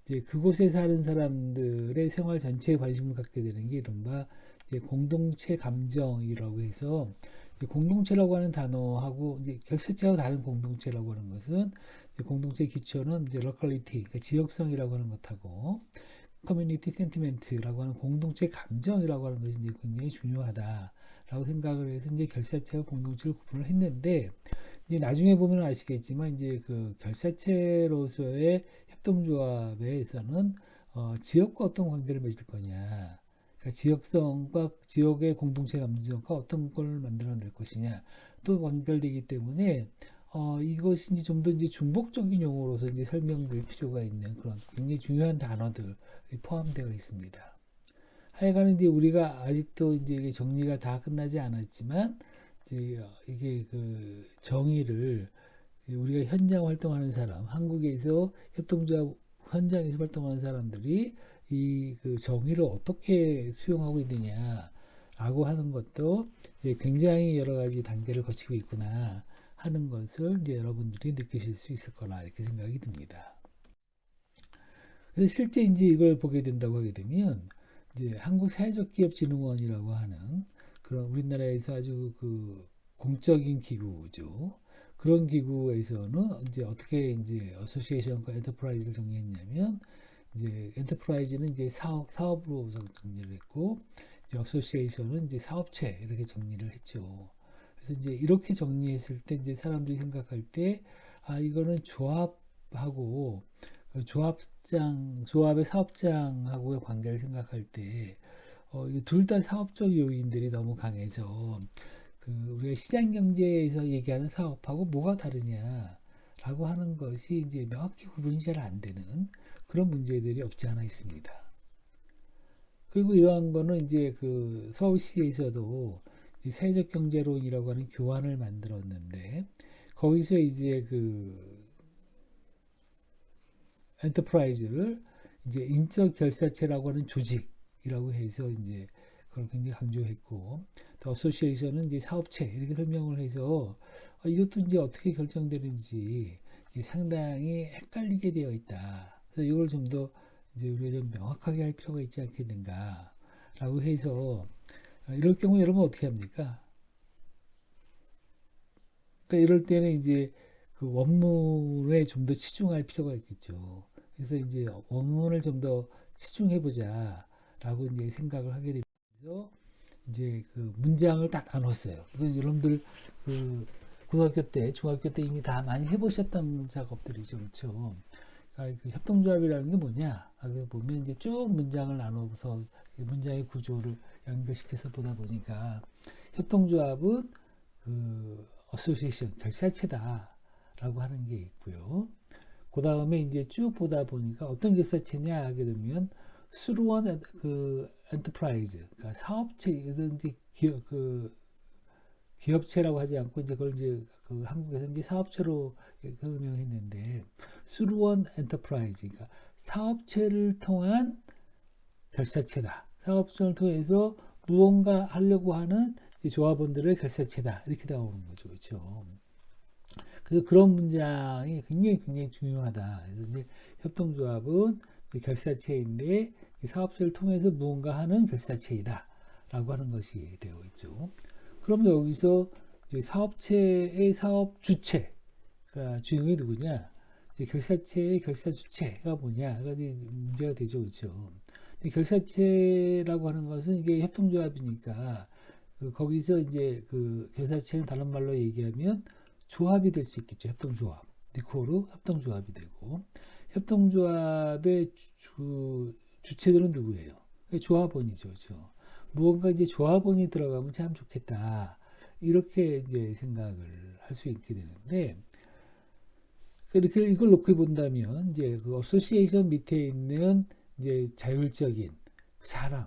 이제 그곳에 사는 사람들의 생활 전체에 관심을 갖게 되는 게 이른바 이제 공동체 감정이라고 해서 이제 공동체라고 하는 단어하고 이제 결사체하고 다른 공동체라고 하는 것은 공동체 기초는 이제 local 그러니까 지역성이라고 하는 것하고 커뮤니티 센티멘트라고 하는 공동체 감정이라고 하는 것이 이제 굉장히 중요하다라고 생각을 해서 이제 결사체와 공동체를 구분을 했는데 이제 나중에 보면 아시겠지만 이제 그 결사체로서의 협동조합에서는 지역과 어떤 관계를 맺을 거냐, 그러니까 지역성과 지역의 공동체 감정과 어떤 걸 만들어낼 것이냐 또 연결되기 때문에 이것이 이제 좀 더 이제 중복적인 용어로서 이제 설명될 필요가 있는 그런 굉장히 중요한 단어들이 포함되어 있습니다. 하여간 이제 우리가 아직도 이제 이게 정리가 다 끝나지 않았지만 이제 이게 그 정의를 우리가 현장 활동하는 사람, 한국에서 협동조합 현장에서 활동하는 사람들이 이 그 정의를 어떻게 수용하고 있느냐라고 하는 것도 이제 굉장히 여러 가지 단계를 거치고 있구나 하는 것을 이제 여러분들이 느끼실 수 있을 거라 이렇게 생각이 듭니다. 그래서 실제 이제 이걸 보게 된다고 하게 되면 이제 한국사회적기업진흥원이라고 하는 그런 우리나라에서 아주 그 공적인 기구죠. 그런 기구에서는 이제 어떻게 이제 어소시에이션과 엔터프라이즈를 정리했냐면 이제 엔터프라이즈는 이제 사업으로 정리를 했고 이제 어소시에이션은 이제 사업체 이렇게 정리를 했죠. 그래서 이제 이렇게 정리했을 때 이제 사람들이 생각할 때 이거는 조합하고 그 조합의 사업장하고의 관계를 생각할 때 둘 다 사업적 요인들이 너무 강해서 그 우리가 시장 경제에서 얘기하는 사업하고 뭐가 다르냐라고 하는 것이 이제 명확히 구분이 잘 안 되는 그런 문제들이 없지 않아 있습니다. 그리고 이러한 거는 이제 그 서울시에서도 이제 사회적 경제론이라고 하는 교환을 만들었는데 거기서 이제 그 엔터프라이즈를 이제 인적 결사체라고 하는 조직이라고 해서 이제 그걸 굉장히 강조했고, 또 어소시에이션은 이제 사업체 이렇게 설명을 해서 이것도 이제 어떻게 결정되는지 상당히 헷갈리게 되어 있다. 그래서 이걸 좀 더 이제 우리가 좀 명확하게 할 필요가 있지 않겠는가라고 해서, 이럴 경우 여러분 어떻게 합니까? 그러니까 이럴 때는 이제 그 원문에 좀 더 치중할 필요가 있겠죠. 그래서 이제 원문을 좀 더 치중해 보자라고 이제 생각을 하게 되면서 이제 그 문장을 딱 나눴어요. 이건 여러분들 그 고등학교 때, 중학교 때 이미 다 많이 해보셨던 작업들이죠, 그렇죠? 그러니까 그 협동조합이라는 게 뭐냐? 보면 이제 쭉 문장을 나눠서 문장의 구조를 연결시켜서 보다 보니까 협동조합은 그 어소시에이션 결사체다라고 하는 게 있고요. 그 다음에 이제 쭉 보다 보니까 어떤 결사체냐 하게 되면 수루원 그 엔터프라이즈, 그러니까 사업체이든지 기업체라고 하지 않고 이제 그걸 이제 그 한국에서 이제 사업체로 설명했는데, 수루원 엔터프라이즈, 그러니까 사업체를 통한 결사체다. 사업체를 통해서 무언가 하려고 하는 조합원들의 결사체다. 이렇게 나오는 거죠, 그렇죠? 그래서 그런 문장이 굉장히 중요하다. 그래서 이제 협동조합은 결사체인데 사업체를 통해서 무언가 하는 결사체이다. 라고 하는 것이 되어 있죠. 그럼 여기서 이제 사업체의 사업 주체가 주인공이 누구냐? 이제 결사체의 결사 주체가 뭐냐? 가 문제가 되죠, 그렇죠? 결사체라고 하는 것은 이게 협동조합이니까 거기서 이제 그 결사체는 다른 말로 얘기하면 조합이 될 수 있겠죠. 협동조합. 니코로 협동조합이 되고, 협동조합의 주체들은 누구예요? 조합원이죠. 그렇죠? 무언가 이제 조합원이 들어가면 참 좋겠다. 이렇게 이제 생각을 할 수 있게 되는데, 이렇게 이걸 놓고 본다면 이제 그 어소시에이션 밑에 있는 이제 자율적인 사람,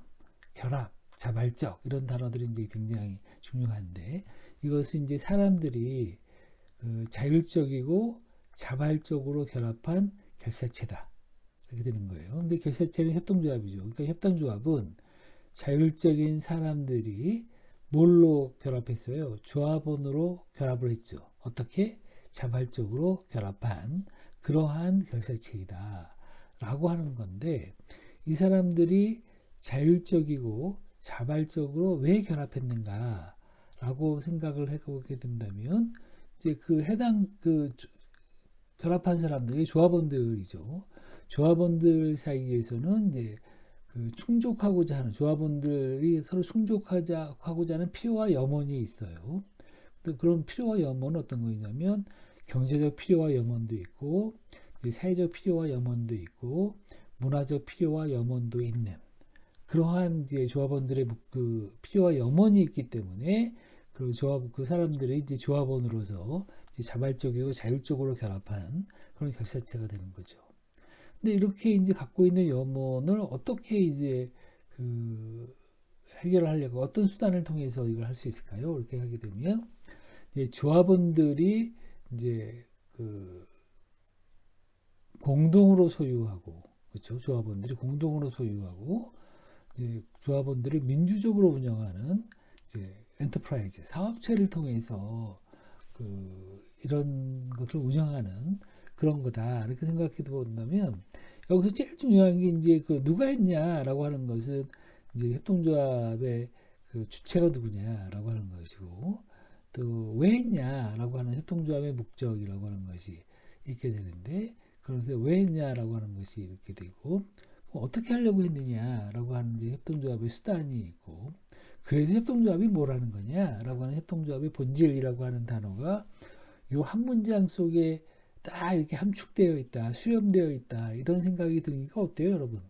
결합, 자발적 이런 단어들이 이제 굉장히 중요한데, 이것은 이제 사람들이 그 자율적이고 자발적으로 결합한 결사체다. 이렇게 되는 거예요. 근데 결사체는 협동조합이죠. 그러니까 협동조합은 자율적인 사람들이 뭘로 결합했어요? 조합원으로 결합을 했죠. 어떻게? 자발적으로 결합한 그러한 결사체이다. 라고 하는 건데, 이 사람들이 자율적이고 자발적으로 왜 결합했는가? 라고 생각을 해보게 된다면, 이제 그 해당 결합한 사람들이 조합원들이죠. 조합원들 사이에서는 이제 그 충족하고자 하는, 조합원들이 서로 충족하고자 하는 필요와 염원이 있어요. 그런 필요와 염원은 어떤 거냐면 경제적 필요와 염원도 있고, 사회적 필요와 염원도 있고, 문화적 필요와 염원도 있는 그러한 이제 조합원들의 그 필요와 염원이 있기 때문에 그 사람들이 이제 조합원으로서 이제 자발적이고 자율적으로 결합한 그런 결사체가 되는 거죠. 근데 이렇게 이제 갖고 있는 염원을 어떻게 이제 그 해결을 하려고 어떤 수단을 통해서 이걸 할 수 있을까요? 이렇게 하게 되면 이제 조합원들이 이제 그 공동으로 소유하고, 그렇죠? 조합원들이 공동으로 소유하고 이제 조합원들이 민주적으로 운영하는 이제 엔터프라이즈 사업체를 통해서 이런 것을 운영하는 그런 거다 이렇게 생각해 본다면, 여기서 제일 중요한 게 이제 그 누가 했냐라고 하는 것은 이제 협동조합의 그 주체가 누구냐라고 하는 것이고, 또 왜 했냐라고 하는 협동조합의 목적이라고 하는 것이 있게 되는데, 그래서 왜 했냐라고 하는 것이 이렇게 되고, 어떻게 하려고 했느냐라고 하는 이제 협동조합의 수단이 있고, 그래서 협동조합이 뭐라는 거냐라고 하는 협동조합의 본질이라고 하는 단어가 요 한 문장 속에 딱 이렇게 함축되어 있다, 수렴되어 있다, 이런 생각이 드니까 어때요, 여러분?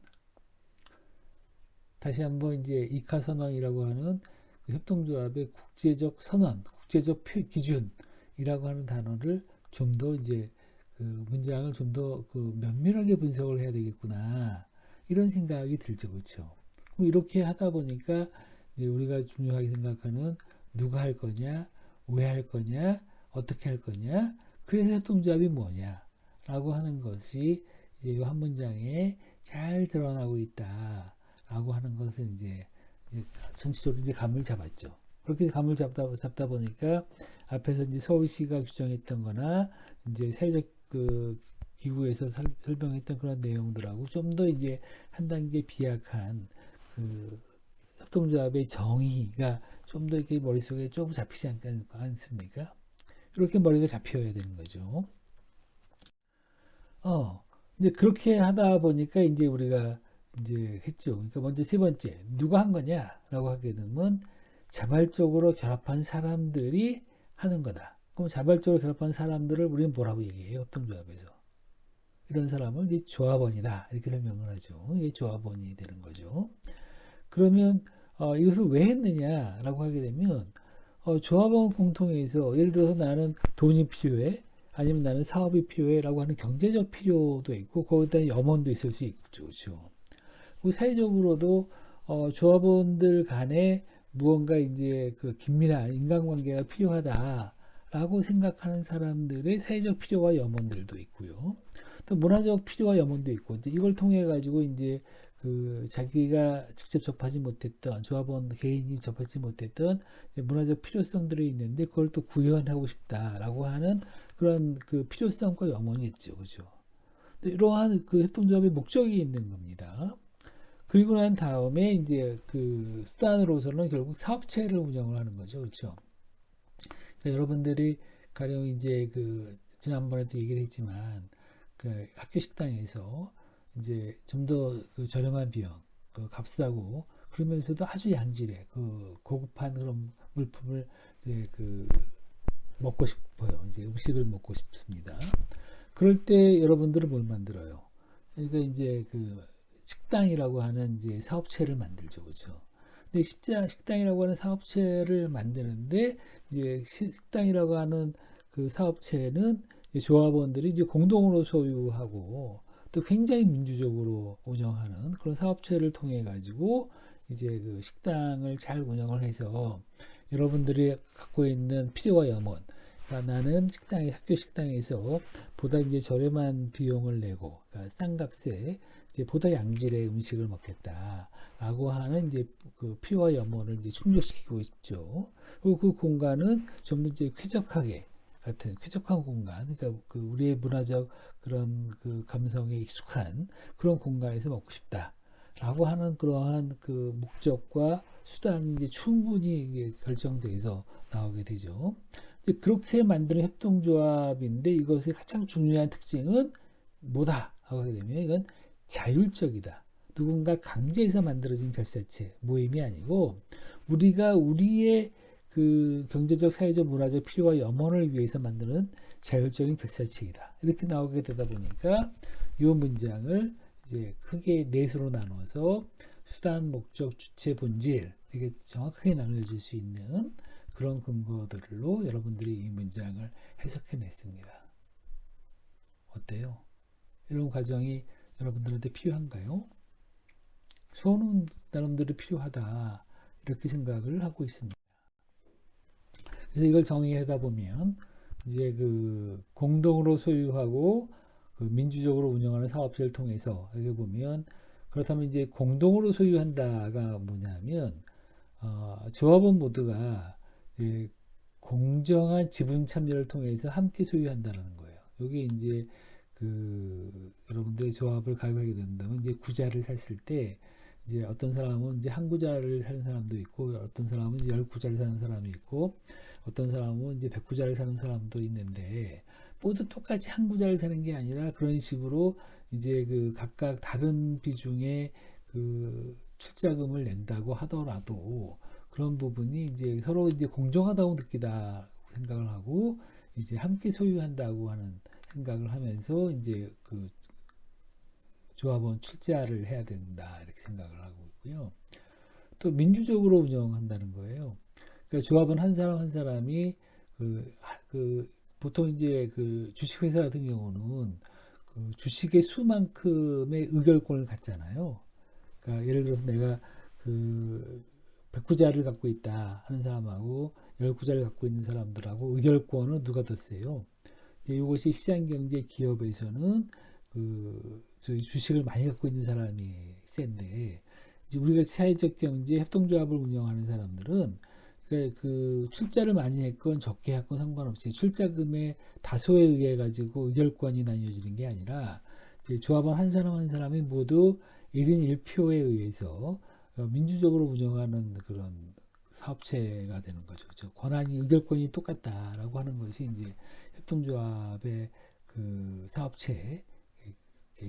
다시 한번 이제 이카선언이라고 하는 그 협동조합의 국제적 선언, 국제적 기준이라고 하는 단어를 좀 더 이제 그 문장을 좀 더 그 면밀하게 분석을 해야 되겠구나, 이런 생각이 들죠, 그렇죠? 그럼 이렇게 하다 보니까 이제 우리가 중요하게 생각하는 누가 할 거냐, 왜 할 거냐, 어떻게 할 거냐? 그래서 협동조합이 뭐냐? 라고 하는 것이 이제 이 한 문장에 잘 드러나고 있다. 라고 하는 것을 이제 전체적으로 이제 감을 잡았죠. 그렇게 감을 잡다 보니까 앞에서 이제 서울시가 규정했던 거나 이제 사회적 그 기구에서 설명했던 그런 내용들하고 좀 더 이제 한 단계 비약한 그 협동조합의 정의가 좀 더 이렇게 머릿속에 조금 잡히지 않습니까? 이렇게 머리가 잡혀야 되는 거죠. 이제 그렇게 하다 보니까 이제 우리가 이제 했죠. 그러니까 먼저 세 번째, 누가 한 거냐라고 하게 되면 자발적으로 결합한 사람들이 하는 거다. 그럼 자발적으로 결합한 사람들을 우리는 뭐라고 얘기해요? 협동조합에서. 이런 사람을 이제 조합원이다. 이렇게 설명을 하죠. 이게 조합원이 되는 거죠. 그러면 이것을 왜 했느냐라고 하게 되면 조합원 공통에서 예를 들어서 나는 돈이 필요해. 아니면 나는 사업이 필요해라고 하는 경제적 필요도 있고 거기다 염원도 있을 수 있죠. 그렇죠? 그리고 사회적으로도 조합원들 간에 무언가 이제 그 긴밀한 인간관계가 필요하다라고 생각하는 사람들의 사회적 필요와 염원들도 있고요. 또 문화적 필요와 염원도 있고 이걸 통해 가지고 이제 그 자기가 직접 접하지 못했던 조합원 개인이 접하지 못했던 문화적 필요성들이 있는데 그걸 또 구현하고 싶다라고 하는 그런 그 필요성과 염원이 있죠, 그죠? 이러한 그 협동조합의 목적이 있는 겁니다. 그리고 난 다음에 이제 그 수단으로서는 결국 사업체를 운영을 하는 거죠, 그렇죠? 여러분들이 가령 이제 그 지난번에도 얘기를 했지만 그 학교 식당에서 이제 좀 더 그 저렴한 비용, 그 값싸고 그러면서도 아주 양질의 그 고급한 그런 물품을 이제 그 먹고 싶어요. 이제 음식을 먹고 싶습니다. 그럴 때 여러분들은 뭘 만들어요? 그러니까 이제 그 식당이라고 하는 이제 사업체를 만들죠, 그렇죠? 근데 식당이라고 하는 사업체를 만드는데 이제 식당이라고 하는 그 사업체는 조합원들이 이제 공동으로 소유하고 또 굉장히 민주적으로 운영하는 그런 사업체를 통해 가지고 이제 그 식당을 잘 운영을 해서 여러분들이 갖고 있는 필요와 염원, 그러니까 나는 학교 식당에서 보다 이제 저렴한 비용을 내고, 그러니까 싼 값에 이제 보다 양질의 음식을 먹겠다라고 하는 이제 그 필요와 염원을 이제 충족시키고 있죠. 그리고 그 공간은 좀 더 이제 쾌적한 공간, 그러니까 그 우리의 문화적 그런 그 감성에 익숙한 그런 공간에서 먹고 싶다라고 하는 그러한 그 목적과 수단이 이제 충분히 결정돼서 나오게 되죠. 그렇게 만드는 협동조합인데 이것의 가장 중요한 특징은 뭐다 하고 하게 되면 이건 자율적이다. 누군가 강제해서 만들어진 결사체, 모임이 아니고 우리가 우리의 그 경제적, 사회적, 문화적 필요와 염원을 위해서 만드는 자율적인 결사체이다. 이렇게 나오게 되다 보니까 이 문장을 이제 크게 넷으로 나눠서 수단, 목적, 주체, 본질 이게 정확하게 나눠질 수 있는 그런 근거들로 여러분들이 이 문장을 해석해냈습니다. 어때요? 이런 과정이 여러분들한테 필요한가요? 저는 나름대로 필요하다 이렇게 생각을 하고 있습니다. 그래서 이걸 정의하다 보면 이제 그 공동으로 소유하고 그 민주적으로 운영하는 사업체를 통해서 여기 보면 그렇다면 이제 공동으로 소유한다가 뭐냐면 조합원 모두가 이제 공정한 지분 참여를 통해서 함께 소유한다는 거예요. 여기 이제 그 여러분들의 조합을 가입하게 된다면 이제 구자를 샀을 때 이제 어떤 사람은 이제 한 구자를 사는 사람도 있고 어떤 사람은 이제 열 구자를 사는 사람이 있고 어떤 사람은 이제 100구자를 사는 사람도 있는데 모두 똑같이 한 구자를 사는 게 아니라 그런 식으로 이제 그 각각 다른 비중의 그 출자금을 낸다고 하더라도 그런 부분이 이제 서로 이제 공정하다고 느끼다 생각을 하고 이제 함께 소유한다고 하는 생각을 하면서 이제 그 조합원 출자를 해야 된다 이렇게 생각을 하고 있고요. 또 민주적으로 운영한다는 거예요. 그러니까 조합원 한 사람 한 사람이 그 보통 이제 그 주식회사 같은 경우는 그 주식의 수만큼의 의결권을 갖잖아요. 그러니까 예를 들어서 내가 그 100구자를 갖고 있다 하는 사람하고 10구자를 갖고 있는 사람들하고 의결권은 누가 더 세요? 이제 이것이 시장경제 기업에서는 저희 주식을 많이 갖고 있는 사람이 센데, 이제 우리가 사회적 경제 협동조합을 운영하는 사람들은 그 출자를 많이 했건 적게 했건 상관없이 출자금의 다소에 의해 가지고 의결권이 나뉘어지는 게 아니라, 이제 조합원 한 사람 한 사람이 모두 1인 1표에 의해서 민주적으로 운영하는 그런 사업체가 되는 거죠. 그렇죠? 권한이 의결권이 똑같다라고 하는 것이 이제 협동조합의 그 사업체,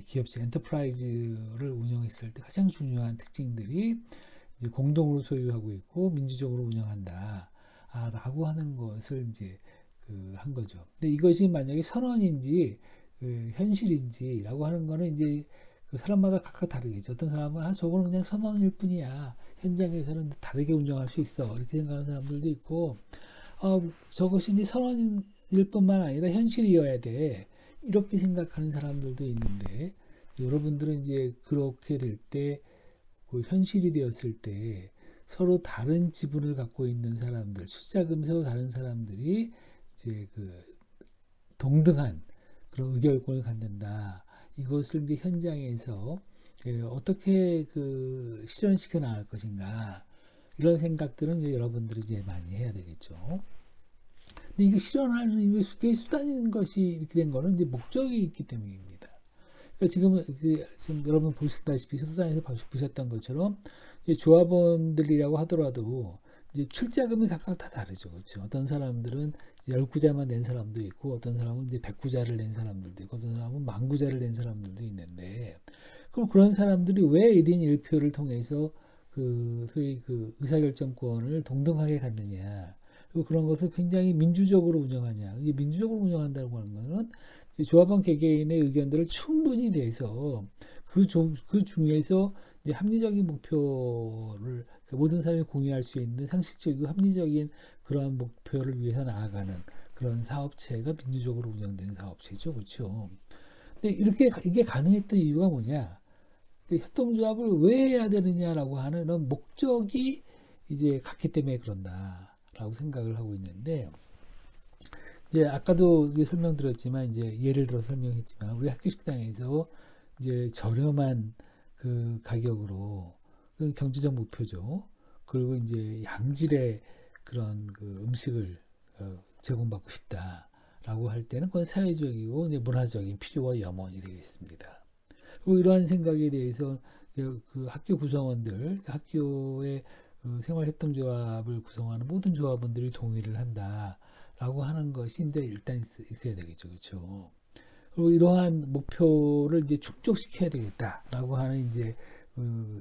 기업체, 엔터프라이즈를 운영했을 때 가장 중요한 특징들이 이제 공동으로 소유하고 있고 민주적으로 운영한다. 라고 하는 것을 이제 한 거죠. 근데 이것이 만약에 선언인지 현실인지라고 하는 거는 이제 그 사람마다 각각 다르겠죠. 어떤 사람은 저거는 그냥 선언일 뿐이야. 현장에서는 다르게 운영할 수 있어. 이렇게 생각하는 사람들도 있고, 저것이 이제 선언일 뿐만 아니라 현실이어야 돼. 이렇게 생각하는 사람들도 있는데, 여러분들은 이제 그렇게 될 때, 그 현실이 되었을 때 서로 다른 지분을 갖고 있는 사람들, 숫자금 서로 다른 사람들이 이제 동등한 그런 의결권을 갖는다. 이것을 이제 현장에서 어떻게 실현시켜 나갈 것인가, 이런 생각들은 이제 여러분들이 이제 많이 해야 되겠죠. 근데 이게 실현하는 이게 수단인 것이 이렇게 된 거는 이제 목적이 있기 때문입니다. 그러니까 지금 여러분 보시다시피 소단에서 보셨던 것처럼 조합원들이라고 하더라도 이제 출자금이 각각 다 다르죠. 그렇죠? 어떤 사람들은 10구자만 낸 사람도 있고, 어떤 사람은 이제 100구자를 낸 사람들도 있고, 어떤 사람은 10,000구자를 낸 사람들도 있는데, 그럼 그런 사람들이 왜 1인 1표를 통해서 소위 의사결정권을 동등하게 갖느냐, 그리고 그런 것을 굉장히 민주적으로 운영하냐. 이게 민주적으로 운영한다고 하는 것은 조합원 개개인의 의견들을 충분히 내서 그 중에서 이제 합리적인 목표를 모든 사람이 공유할 수 있는 상식적이고 합리적인 그러한 목표를 위해서 나아가는 그런 사업체가 민주적으로 운영되는 사업체죠. 그렇죠? 근데 이게 가능했던 이유가 뭐냐? 협동조합을 왜 해야 되느냐라고 하는 목적이 이제 같기 때문에 그런다라고 생각을 하고 있는데, 이제 아까도 설명드렸지만, 이제 예를 들어 설명했지만, 우리 학교 식당에서 이제 저렴한 가격으로 경제적 목표죠. 그리고 이제 양질의 그런 음식을 제공받고 싶다라고 할 때는 그건 사회적이고 이제 문화적인 필요와 염원이 되겠습니다. 그리고 이러한 생각에 대해서 학교 구성원들, 학교의 생활협동조합을 구성하는 모든 조합원들이 동의를 한다라고 하는 것이 이제 일단 있어야 되겠죠, 그렇죠? 그리고 이러한 목표를 이제 충족시켜야 되겠다라고 하는 이제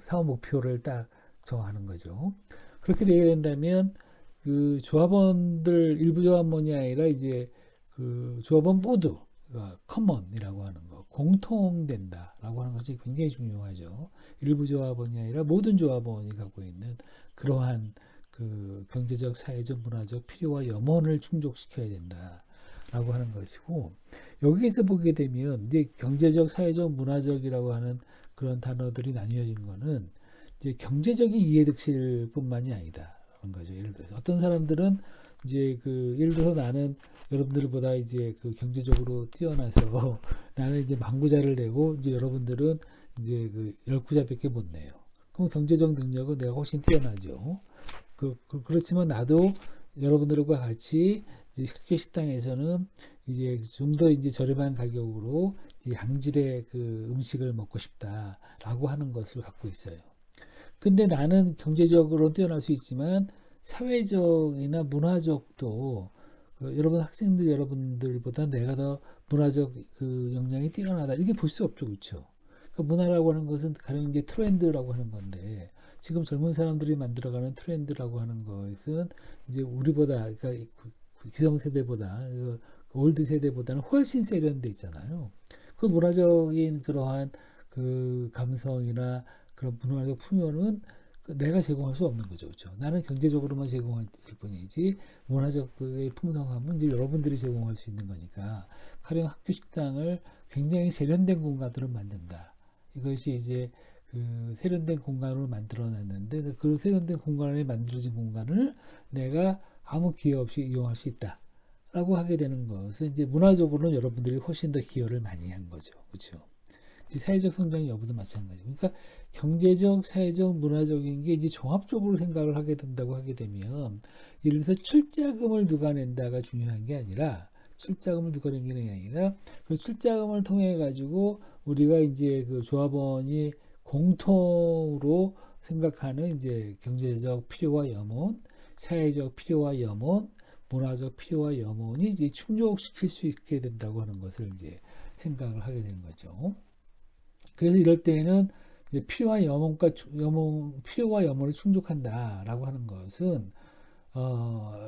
사업 목표를 딱 정하는 거죠. 그렇게 되게 된다면 조합원들 일부 조합원이 아니라 이제 조합원 모두 커먼이라고 하는 거, 공통된다라고 하는 것이 굉장히 중요하죠. 일부 조합원이 아니라 모든 조합원이 갖고 있는 그러한 경제적, 사회적, 문화적 필요와 염원을 충족시켜야 된다라고 하는 것이고, 여기에서 보게 되면 이제 경제적, 사회적, 문화적이라고 하는 그런 단어들이 나뉘어진 거는 이제 경제적인 이해득실뿐만이 아니다. 그런 거죠. 예를 들어서 어떤 사람들은 이제 예를 들어서 나는 여러분들보다 이제 경제적으로 뛰어나서 나는 이제 10,000구자를 내고 이제 여러분들은 이제 10구자밖에 못 내요. 그럼 경제적 능력은 내가 훨씬 뛰어나죠. 그렇지만 나도 여러분들과 같이 이제 학교 식당에서는 이제 좀 더 이제 저렴한 가격으로 양질의 음식을 먹고 싶다라고 하는 것을 갖고 있어요. 근데 나는 경제적으로 뛰어날 수 있지만 사회적이나 문화적도 여러분 학생들 여러분들보다 내가 더 문화적 역량이 뛰어나다, 이렇게 볼 수 없죠, 그렇죠? 문화라고 하는 것은 가령 이제 트렌드라고 하는 건데, 지금 젊은 사람들이 만들어가는 트렌드라고 하는 것은 이제 우리보다, 그러니까 기성세대보다 올드 세대보다는 훨씬 세련돼 있잖아요. 그 문화적인 그러한 감성이나 그런 문화적 풍요는 내가 제공할 수 없는 거죠, 그렇죠? 나는 경제적으로만 제공할 뿐이지 문화적 풍성함은 이제 여러분들이 제공할 수 있는 거니까, 가령 학교 식당을 굉장히 세련된 공간으로 만든다. 이것이 이제 그 세련된 공간으로 만들어 놨는데 그 세련된 공간에 만들어진 공간을 내가 아무 기여 없이 이용할 수 있다. 라고 하게 되는 것은 이제 문화적으로는 여러분들이 훨씬 더 기여를 많이 한 거죠. 그렇죠? 사회적 성장의 여부도 마찬가지고. 그러니까 경제적, 사회적, 문화적인 게 이제 종합적으로 생각을 하게 된다고 하게 되면 예를 들어서 출자금을 누가 낸다가 중요한 게 아니라 출자금을 누가 내는 게 아니라 그 출자금을 통해 가지고 우리가 이제 그 조합원이 공통으로 생각하는 이제 경제적 필요와 염원, 사회적 필요와 염원, 문화적 필요와 염원이 이제 충족시킬 수 있게 된다고 하는 것을 이제 생각을 하게 되는 거죠. 그래서 이럴 때에는 이제 필요와 염원을 충족한다라고 하는 것은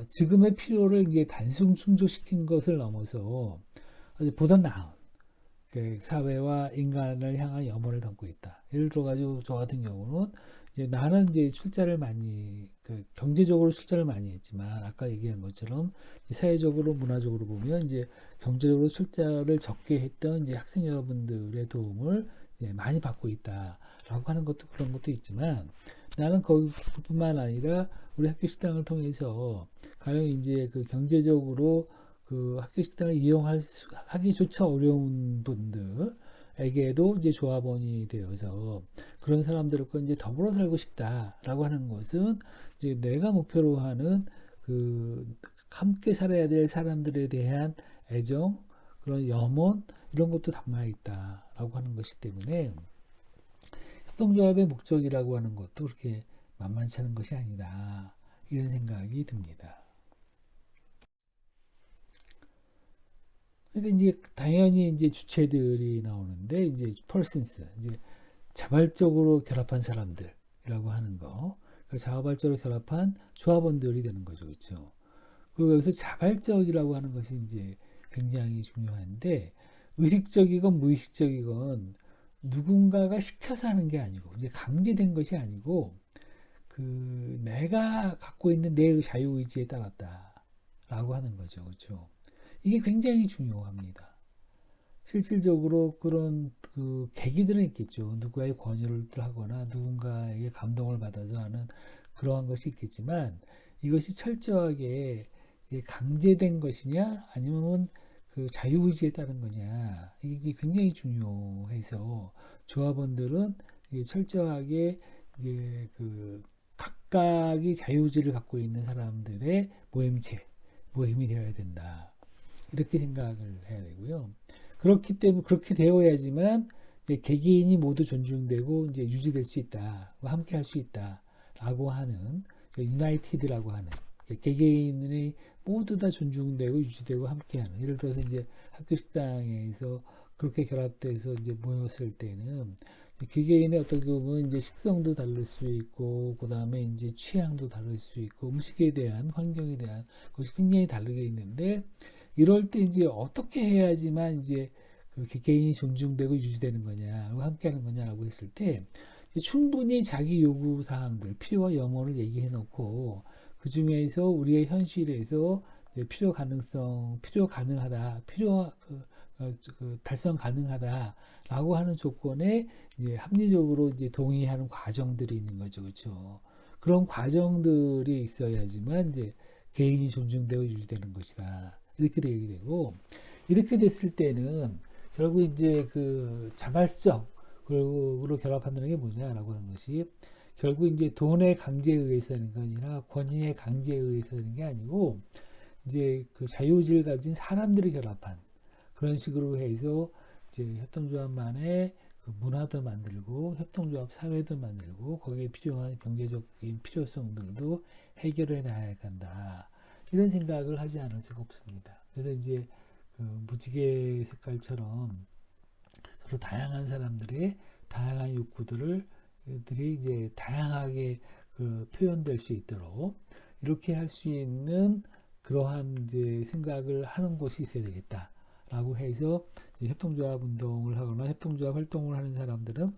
지금의 필요를 이게 단순 충족시킨 것을 넘어서 보다 나은 그 사회와 인간을 향한 염원을 담고 있다. 예를 들어가지고 저 같은 경우는 이제 나는 이제 출자를 많이 그 경제적으로 출자를 많이 했지만 아까 얘기한 것처럼 사회적으로 문화적으로 보면 이제 경제적으로 출자를 적게 했던 이제 학생 여러분들의 도움을 이제 많이 받고 있다라고 하는 것도 그런 것도 있지만 나는 그뿐만 아니라 우리 학교 식당을 통해서 가령 이제 그 경제적으로 그 학교 식당을 하기조차 어려운 분들에게도 이제 조합원이 되어서 그런 사람들과 이제 더불어 살고 싶다라고 하는 것은 이제 내가 목표로 하는 그 함께 살아야 될 사람들에 대한 애정, 그런 염원 이런 것도 담아 있다라고 하는 것이기 때문에 협동조합의 목적이라고 하는 것도 그렇게 만만치 않은 것이 아니다 이런 생각이 듭니다. 그래서 이제 당연히 이제 주체들이 나오는데 이제 persons 이제 자발적으로 결합한 사람들이라고 하는 거, 그 자발적으로 결합한 조합원들이 되는 거죠, 그렇죠? 그리고 여기서 자발적이라고 하는 것이 이제 굉장히 중요한데 의식적이건 무의식적이건 누군가가 시켜서 하는 게 아니고 이제 강제된 것이 아니고 그 내가 갖고 있는 내 자유의지에 따랐다라고 하는 거죠, 그렇죠? 이게 굉장히 중요합니다. 실질적으로 그런 그 계기들은 있겠죠. 누구의 권유를 하거나 누군가에게 감동을 받아서 하는 그러한 것이 있겠지만 이것이 철저하게 강제된 것이냐 아니면 그 자유의지에 따른 거냐 이게 굉장히 중요해서 조합원들은 철저하게 이제 그 각각이 자유의지를 갖고 있는 사람들의 모임이 되어야 된다. 이렇게 생각을 해야 되고요. 그렇기 때문에 그렇게 되어야지만 개개인이 모두 존중되고 이제 유지될 수 있다, 함께 할 수 있다라고 하는 유나이티드라고 하는 개개인이 모두 다 존중되고 유지되고 함께하는 예를 들어서 이제 학교 식당에서 그렇게 결합돼서 이제 모였을 때는 개개인의 어떻게 보면 이제 식성도 다를 수 있고 그 다음에 이제 취향도 다를 수 있고 음식에 대한 환경에 대한 것이 굉장히 다르게 있는데 이럴 때 이제 어떻게 해야지만 이제 그 개인이 존중되고 유지되는 거냐, 함께하는 거냐라고 했을 때 충분히 자기 요구 사항들, 필요와 염원을 얘기해 놓고 그 중에서 우리의 현실에서 필요 가능하다, 달성 가능하다라고 하는 조건에 이제 합리적으로 이제 동의하는 과정들이 있는 거죠, 그렇죠? 그런 과정들이 있어야지만 이제 개인이 존중되고 유지되는 것이다. 이렇게 얘기되고 이렇게 됐을 때는 결국 이제 그 자발적으로 결합한다는 게 뭐냐라고 하는 것이 결국 이제 돈의 강제에 의해서 하는 게 아니라 권위의 강제에 의해서 하는 게 아니고 이제 그 자유의지를 가진 사람들이 결합한 그런 식으로 해서 이제 협동조합만의 그 문화도 만들고 협동조합 사회도 만들고 거기에 필요한 경제적인 필요성들도 해결해 나가야 한다. 이런 생각을 하지 않을 수가 없습니다. 그래서 이제 그 무지개 색깔처럼 서로 다양한 사람들의 다양한 욕구들이 이제 다양하게 그 표현될 수 있도록 이렇게 할 수 있는 그러한 이제 생각을 하는 곳이 있어야 되겠다라고 해서 협동조합 운동을 하거나 협동조합 활동을 하는 사람들은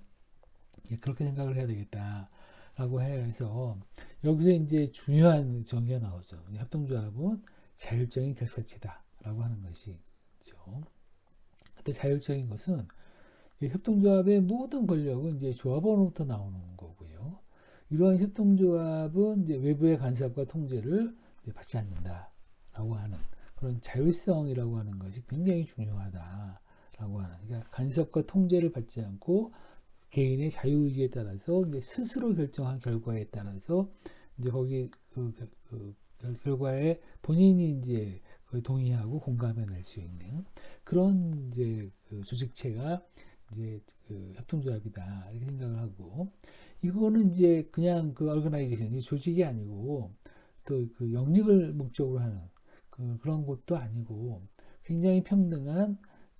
그렇게 생각을 해야 되겠다. 라고 해서 여기서 이제 중요한 정의가 나오죠. 협동조합은 자율적인 결사체다 라고 하는 것이죠. 근데 자율적인 것은 이 협동조합의 모든 권력은 이제 조합원으로부터 나오는 거고요. 이러한 협동조합은 이제 외부의 간섭과 통제를 이제 받지 않는다라고 하는 그런 자율성이라고 하는 것이 굉장히 중요하다라고 하는, 그러니까 간섭과 통제를 받지 않고 개인의 자유의지에 따라서 이제 스스로 결정한 결과에 따라서 이제 거기 결과에 본인이 이제 동의하고 공감해낼 수 있는 그런 이제 그 조직체가 이제 그 협동조합이다 이렇게 생각을 하고, 이거는 이제 그냥 그 얼거나이제이션이 조직이 아니고 또 그 영익을 목적으로 하는 그런 것도 아니고 굉장히 평등한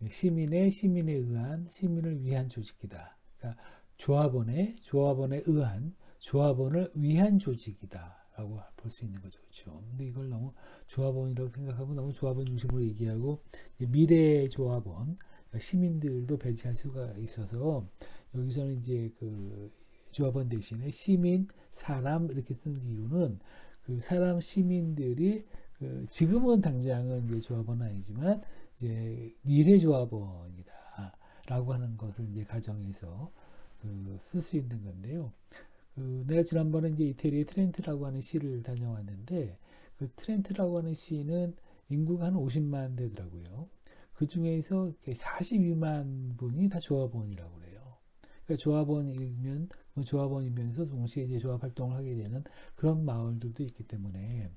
시민에 의한 시민을 위한 조직이다. 그러니까 조합원에 의한 조합원을 위한 조직이다라고 볼 수 있는 거죠, 그렇죠? 근데 이걸 너무 조합원이라고 생각하면 너무 조합원 중심으로 얘기하고 미래 조합원 시민들도 배치할 수가 있어서 여기서는 이제 그 조합원 대신에 시민, 사람 이렇게 쓴 이유는 그 사람 시민들이 그 지금은 당장은 이제 조합원은 아니지만 이제 미래 조합원이다라고 하는 것을 이제 가정해서 쓸 수 있는 건데요. 내가 지난번에 이제 이태리의 트렌트라고 하는 시를 다녀왔는데 그 트렌트라고 하는 시는 인구가 한 50만 되더라고요. 그 중에서 42만 분이 다 조합원이라고 그래요. 그러니까 조합원이면서 동시에 이제 조합 활동을 하게 되는 그런 마을들도 있기 때문에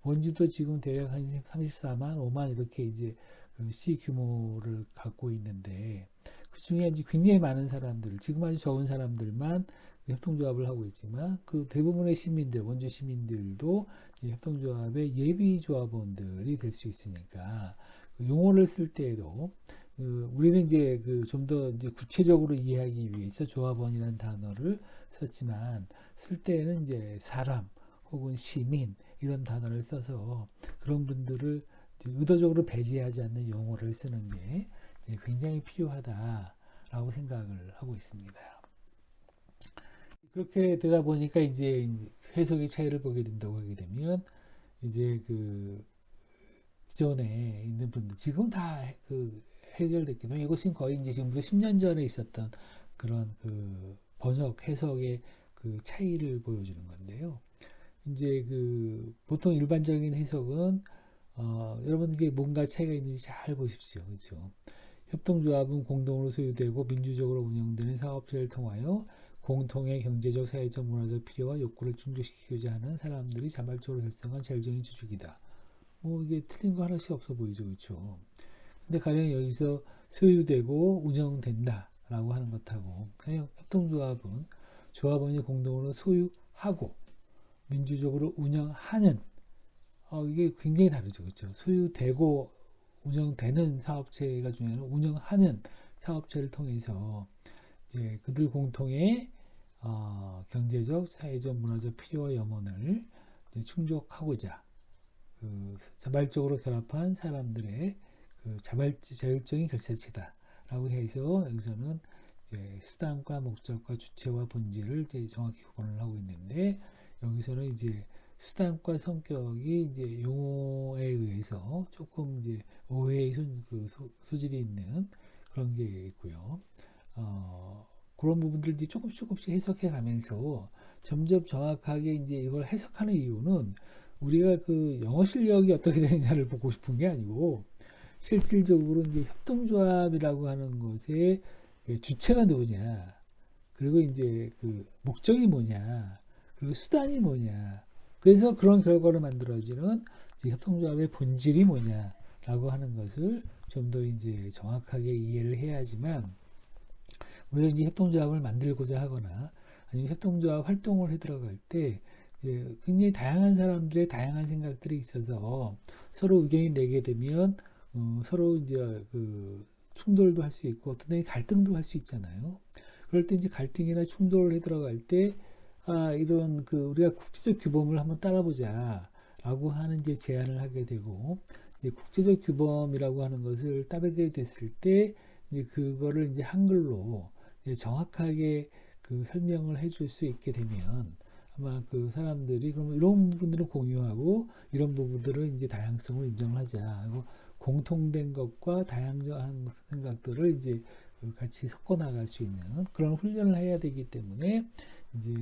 원주도 지금 대략 한 34만, 5만 이렇게 이제 그 시 규모를 갖고 있는데 그 중에 이제 굉장히 많은 사람들, 지금 아주 적은 사람들만 협동조합을 하고 있지만 그 대부분의 시민들, 원주 시민들도 협동조합의 예비 조합원들이 될 수 있으니까 그 용어를 쓸 때에도 우리는 이제 그 좀 더 이제 구체적으로 이해하기 위해서 조합원이라는 단어를 썼지만 쓸 때에는 이제 사람 혹은 시민 이런 단어를 써서 그런 분들을 의도적으로 배제하지 않는 용어를 쓰는 게 굉장히 필요하다라고 생각을 하고 있습니다. 그렇게 되다 보니까 이제 해석의 차이를 보게 된다고 하게 되면 이제 그 기존에 있는 분들 지금 다 그 해결됐기는 이것은 거의 이제 지금부터 10년 전에 있었던 그런 그 번역 해석의 그 차이를 보여주는 건데요. 이제 그 보통 일반적인 해석은 여러분들께 뭔가 차이가 있는지 잘 보십시오. 그렇죠? 협동조합은 공동으로 소유되고 민주적으로 운영되는 사업체를 통하여 공통의 경제적, 사회적, 문화적 필요와 욕구를 충족시키고자 하는 사람들이 자발적으로 결성한 자율적인 조직이다. 뭐 이게 틀린 거 하나씩 없어 보이죠, 그렇죠? 근데 가령 여기서 소유되고 운영된다라고 하는 것하고 그냥 협동조합은 조합원이 공동으로 소유하고 민주적으로 운영하는 이게 굉장히 다르죠, 그렇죠? 소유되고 운영되는 사업체가 중요한 운영하는 사업체를 통해서 이제 그들 공통의 경제적, 사회적, 문화적 필요와 염원을 충족하고자 그 자발적으로 결합한 사람들의 그 자율적인 결사체다라고 해서 여기서는 이제 수단과 목적과 주체와 본질을 이제 정확히 구분을 하고 있는데 여기서는 이제 수단과 성격이 이제 용어에 의해서 조금 이제 오해의 소질이 있는 그런 게 있고요. 그런 부분들을 이제 조금씩 해석해 가면서 점점 정확하게 이제 이걸 해석하는 이유는 우리가 그 영어 실력이 어떻게 되느냐를 보고 싶은 게 아니고 실질적으로 이제 협동조합이라고 하는 것의 주체가 누구냐, 그리고 이제 그 목적이 뭐냐, 그리고 수단이 뭐냐, 그래서 그런 결과를 만들어지는 협동조합의 본질이 뭐냐라고 하는 것을 좀 더 이제 정확하게 이해를 해야지만 우리가 이제 협동조합을 만들고자 하거나 아니면 협동조합 활동을 해 들어갈 때 이제 굉장히 다양한 사람들의 다양한 생각들이 있어서 서로 의견이 내게 되면 서로 이제 그 충돌도 할 수 있고 어떤 때는 갈등도 할 수 있잖아요. 그럴 때 이제 갈등이나 충돌을 해 들어갈 때 이런 그 우리가 국제적 규범을 한번 따라보자라고 하는 이제 제안을 하게 되고 이제 국제적 규범이라고 하는 것을 따르게 됐을 때 이제 그거를 이제 한글로 이제 정확하게 그 설명을 해줄 수 있게 되면 아마 그 사람들이 그럼 이런 부분들을 공유하고 이런 부분들을 이제 다양성을 인정하자. 그리고 공통된 것과 다양한 생각들을 이제 같이 섞어 나갈 수 있는 그런 훈련을 해야 되기 때문에 이제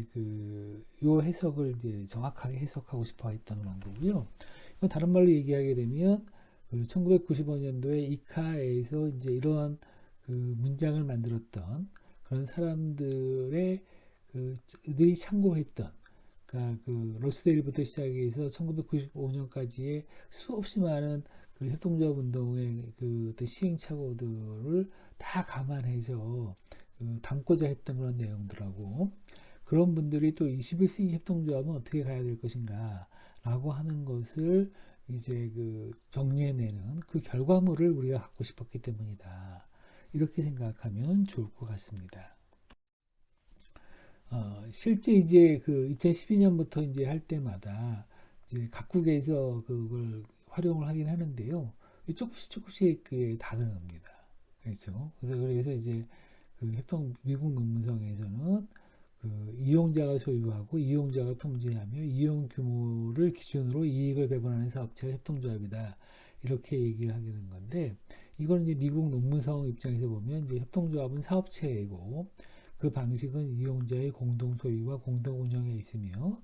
요 해석을 이제 정확하게 해석하고 싶어 했던 그런 거고요. 다른 말로 얘기하게 되면 1995년도에 이카에서 이제 이러한 문장을 만들었던 그런 사람들의 들이 참고했던, 그러니까 러스데일부터 시작해서 1995년까지의 수없이 많은 협동조합 운동의 어떤 시행착오들을 다 감안해서 담고자 했던 그런 내용들하고, 그런 분들이 또 21세기 협동조합은 어떻게 가야 될 것인가 라고 하는 것을 이제 정리해내는 그 결과물을 우리가 갖고 싶었기 때문이다. 이렇게 생각하면 좋을 것 같습니다. 실제 이제 2012년부터 이제 할 때마다 이제 각국에서 그걸 활용을 하긴 하는데요. 조금씩 다릅니다. 그렇죠. 그래서 이제 미국 논문성에서는 이용자가 소유하고 이용자가 통제하며 이용 규모를 기준으로 이익을 배분하는 사업체가 협동조합이다. 이렇게 얘기를 하게 된 건데, 이거는 이제 미국 논문성 입장에서 보면 이제 협동조합은 사업체이고 그 방식은 이용자의 공동 소유와 공동 운영에 있으며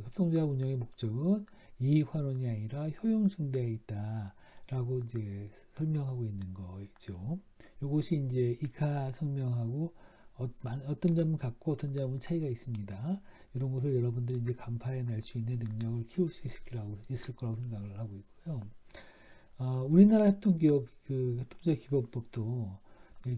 협동조합 운영의 목적은 이익 환원이 아니라 효용 증대에 있다라고 이제 설명하고 있는 거죠. 이것이 이제 이카 성명하고 어떤 점은 같고 어떤 점은 차이가 있습니다. 이런 것을 여러분들이 이제 간파해낼 수 있는 능력을 키울 수 있을 거라고 생각을 하고 있고요. 우리나라 협동조합 기본법도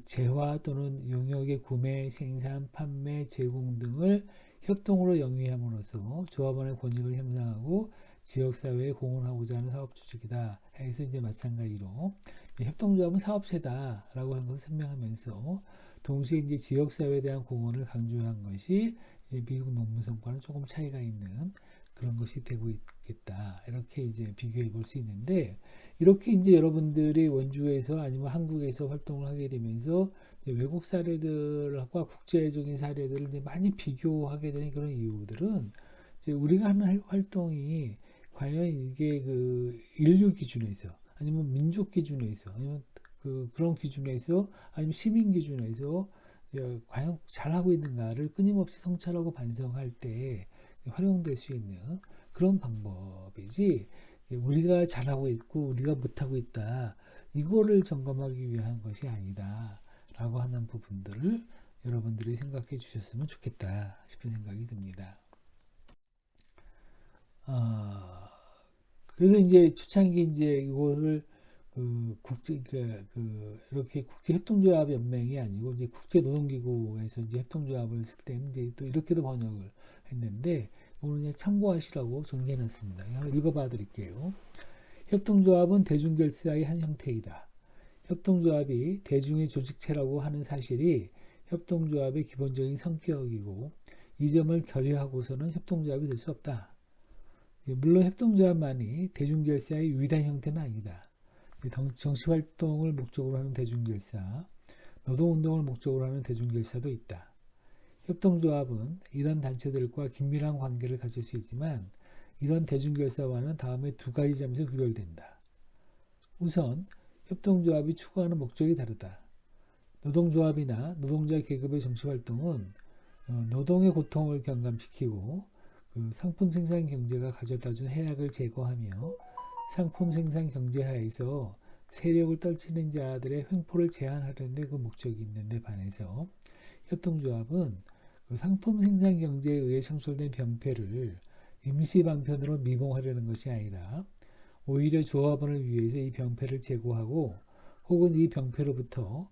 재화 또는 용역의 구매, 생산, 판매, 제공 등을 협동으로 영위함으로써 조합원의 권익을 향상하고 지역사회에 공헌하고자 하는 사업 조직이다. 해서 이제 마찬가지로 협동조합은 사업체다라고 하는 것을 설명하면서 동시에 이제 지역사회에 대한 공헌을 강조한 것이 이제 미국 논문성과는 조금 차이가 있는 그런 것이 되고 있겠다. 이렇게 이제 비교해 볼 수 있는데, 이렇게 이제 여러분들이 원주에서 아니면 한국에서 활동을 하게 되면서 외국 사례들과 국제적인 사례들을 이제 많이 비교하게 되는 그런 이유들은, 이제 우리가 하는 활동이 과연 이게 인류 기준에서 아니면 민족 기준에서 아니면 그런 기준에서 아니면 시민 기준에서 과연 잘하고 있는가를 끊임없이 성찰하고 반성할 때 활용될 수 있는 그런 방법이지, 우리가 잘하고 있고 우리가 못하고 있다 이거를 점검하기 위한 것이 아니다 라고 하는 부분들을 여러분들이 생각해 주셨으면 좋겠다 싶은 생각이 듭니다. 그래서 이제 초창기 이제 이거를 이렇게 국제협동조합 연맹이 아니고 이제 국제노동기구에서 이제 협동조합을 쓸 때 이제 또 이렇게도 번역을 했는데, 오늘 그냥 참고하시라고 정리해놨습니다. 한번 읽어봐 드릴게요. 협동조합은 대중결사의 한 형태이다. 협동조합이 대중의 조직체라고 하는 사실이 협동조합의 기본적인 성격이고, 이 점을 결여하고서는 협동조합이 될 수 없다. 물론 협동조합만이 대중결사의 유일한 형태는 아니다. 정치활동을 목적으로 하는 대중결사, 노동운동을 목적으로 하는 대중결사도 있다. 협동조합은 이런 단체들과 긴밀한 관계를 가질 수 있지만, 이런 대중결사와는 다음에 두 가지 점에서 구별된다. 우선 협동조합이 추구하는 목적이 다르다. 노동조합이나 노동자 계급의 정치활동은 노동의 고통을 경감시키고 상품 생산 경제가 가져다준 해악을 제거하며 상품 생산 경제 하에서 세력을 떨치는 자들의 횡포를 제한하려는 데 그 목적이 있는데 반해서, 협동조합은 상품 생산 경제에 의해 창출된 병폐를 임시 방편으로 미봉하려는 것이 아니라 오히려 조합원을 위해서 이 병폐를 제거하고 혹은 이 병폐로부터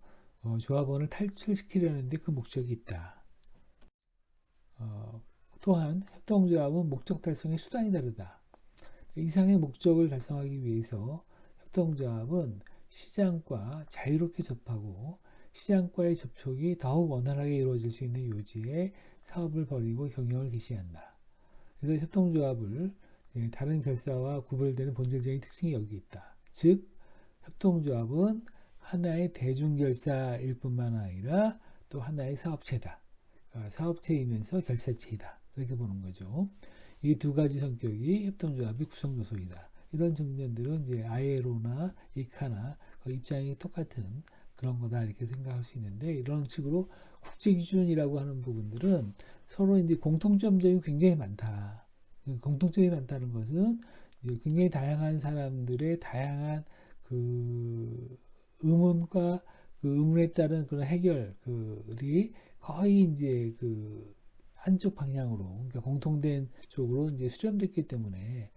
조합원을 탈출시키려는 데 그 목적이 있다. 또한 협동조합은 목적 달성의 수단이 다르다. 이상의 목적을 달성하기 위해서 협동조합은 시장과 자유롭게 접하고 시장과의 접촉이 더욱 원활하게 이루어질 수 있는 요지에 사업을 벌이고 경영을 개시한다. 그래서 협동조합을 다른 결사와 구별되는 본질적인 특징이 여기 있다. 즉, 협동조합은 하나의 대중결사일 뿐만 아니라 또 하나의 사업체다. 사업체이면서 결사체이다. 이렇게 보는 거죠. 이 두 가지 성격이 협동조합의 구성 요소이다. 이런 측면들은 이제 ILO나 이카나 입장이 똑같은 그런 거다 이렇게 생각할 수 있는데 이런 식으로 국제 기준이라고 하는 부분들은 서로 이제 공통점이 굉장히 많다. 공통점이 많다는 것은 이제 굉장히 다양한 사람들의 다양한 그 의문과 그 의문에 따른 그런 해결이 거의 이제 그 한쪽 방향으로 그러니까 공통된 쪽으로 이제 수렴됐기 때문에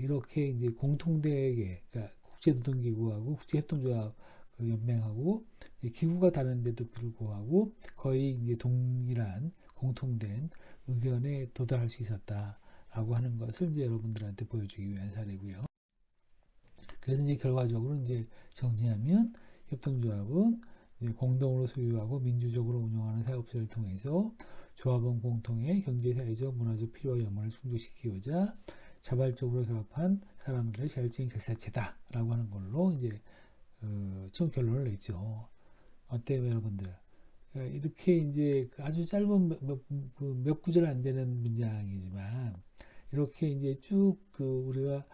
이렇게 이제 공통되게 그러니까 국제노동기구하고 국제협동조합 그 연맹하고 기구가 다른데도 불구하고 거의 이제 동일한 공통된 의견에 도달할 수 있었다라고 하는 것을 이제 여러분들한테 보여주기 위한 사례고요. 그래서 이제 결과적으로 이제 정리하면 협동조합은 이제 공동으로 소유하고 민주적으로 운영하는 사업체를 통해서 조합원 공통의 경제, 사회적, 문화적 필요와 연문을 충족시키고자 자발적으로 결합한 사람들의 자율적인 결사체다라고 하는 걸로 이제 좀 결론을 냈죠. 어때요, 여러분들? 이렇게 이제 아주 짧은 몇 구절 안 되는 문장이지만 이렇게 이제 쭉 우리가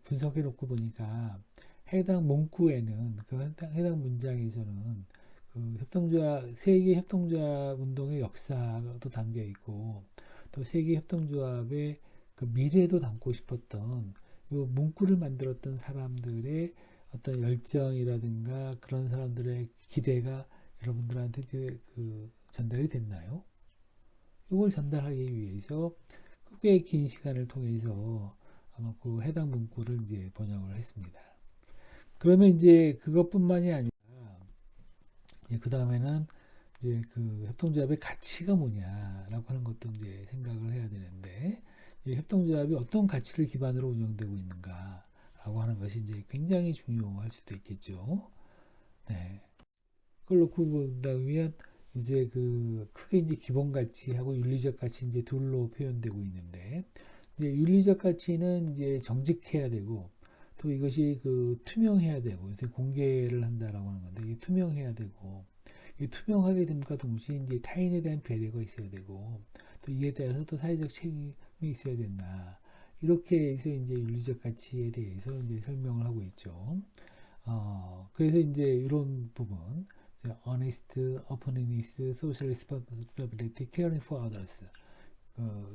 분석해 놓고 보니까 해당 문구에는 그 해당 문장에서는 그 협동조합 세계 협동조합 운동의 역사도 담겨 있고 또 세계 협동조합의 그 미래도 담고 싶었던 이 문구를 만들었던 사람들의 어떤 열정이라든가 그런 사람들의 기대가 여러분들한테 이제 전달이 됐나요? 이걸 전달하기 위해서 꽤 긴 시간을 통해서 아마 그 해당 문구를 이제 번역을 했습니다. 그러면 이제 그것뿐만이 아니라 그 다음에는 이제 그 협동조합의 가치가 뭐냐라고 하는 것도 이제 생각을 해야 되는데 협동조합이 어떤 가치를 기반으로 운영되고 있는가라고 하는 것이 이제 굉장히 중요할 수도 있겠죠. 네. 그걸 놓고 본다면 이제 크게 이제 기본 가치하고 윤리적 가치 이제 둘로 표현되고 있는데 이제 윤리적 가치는 이제 정직해야 되고 또 이것이 투명해야 되고 공개를 한다라고 하는 건데 이게 투명해야 되고 이 투명하게 됨과 동시에 이제 타인에 대한 배려가 있어야 되고 또 이에 따라서 또 사회적 책임이 있어야 된다. 이렇게 해서 이제 윤리적 가치에 대해서 이제 설명을 하고 있죠. 그래서 이제 이런 부분 honest, openness, social responsibility, caring for others.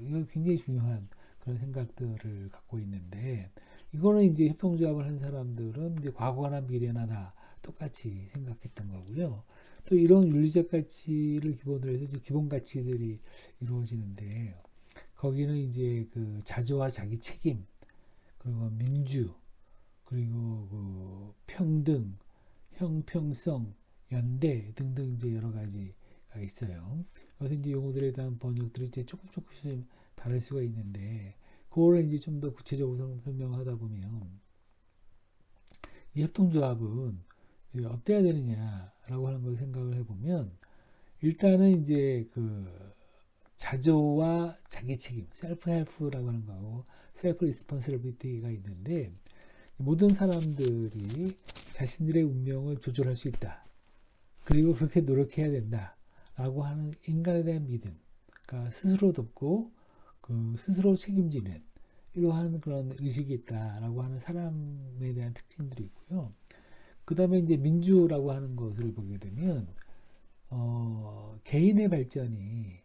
이거 굉장히 중요한 그런 생각들을 갖고 있는데, 이거는 이제 협동조합을 한 사람들은 이제 과거나 미래나 다 똑같이 생각했던 거고요. 또 이런 윤리적 가치를 기본으로 해서 이제 기본 가치들이 이루어지는데, 거기는 이제 자조와 자기 책임, 그리고 민주, 그리고 평등, 형평성, 연대 등등 이제 여러 가지가 있어요. 그래서 이제 용어들에 대한 번역들이 이제 조금씩 다를 수가 있는데, 그거를 이제 좀 더 구체적으로 설명하다 보면, 이 협동조합은 이제 어때야 되느냐라고 하는 걸 생각을 해보면, 일단은 이제 자조와 자기 책임, 셀프 헬프라고 하는 거하고 셀프 리스폰시빌리티가 있는데, 모든 사람들이 자신들의 운명을 조절할 수 있다. 그리고 그렇게 노력해야 된다. 라고 하는 인간에 대한 믿음. 그러니까 스스로 돕고 스스로 책임지는 이러한 그런 의식이 있다라고 하는 사람에 대한 특징들이 있고요. 그 다음에 이제 민주라고 하는 것을 보게 되면 개인의 발전이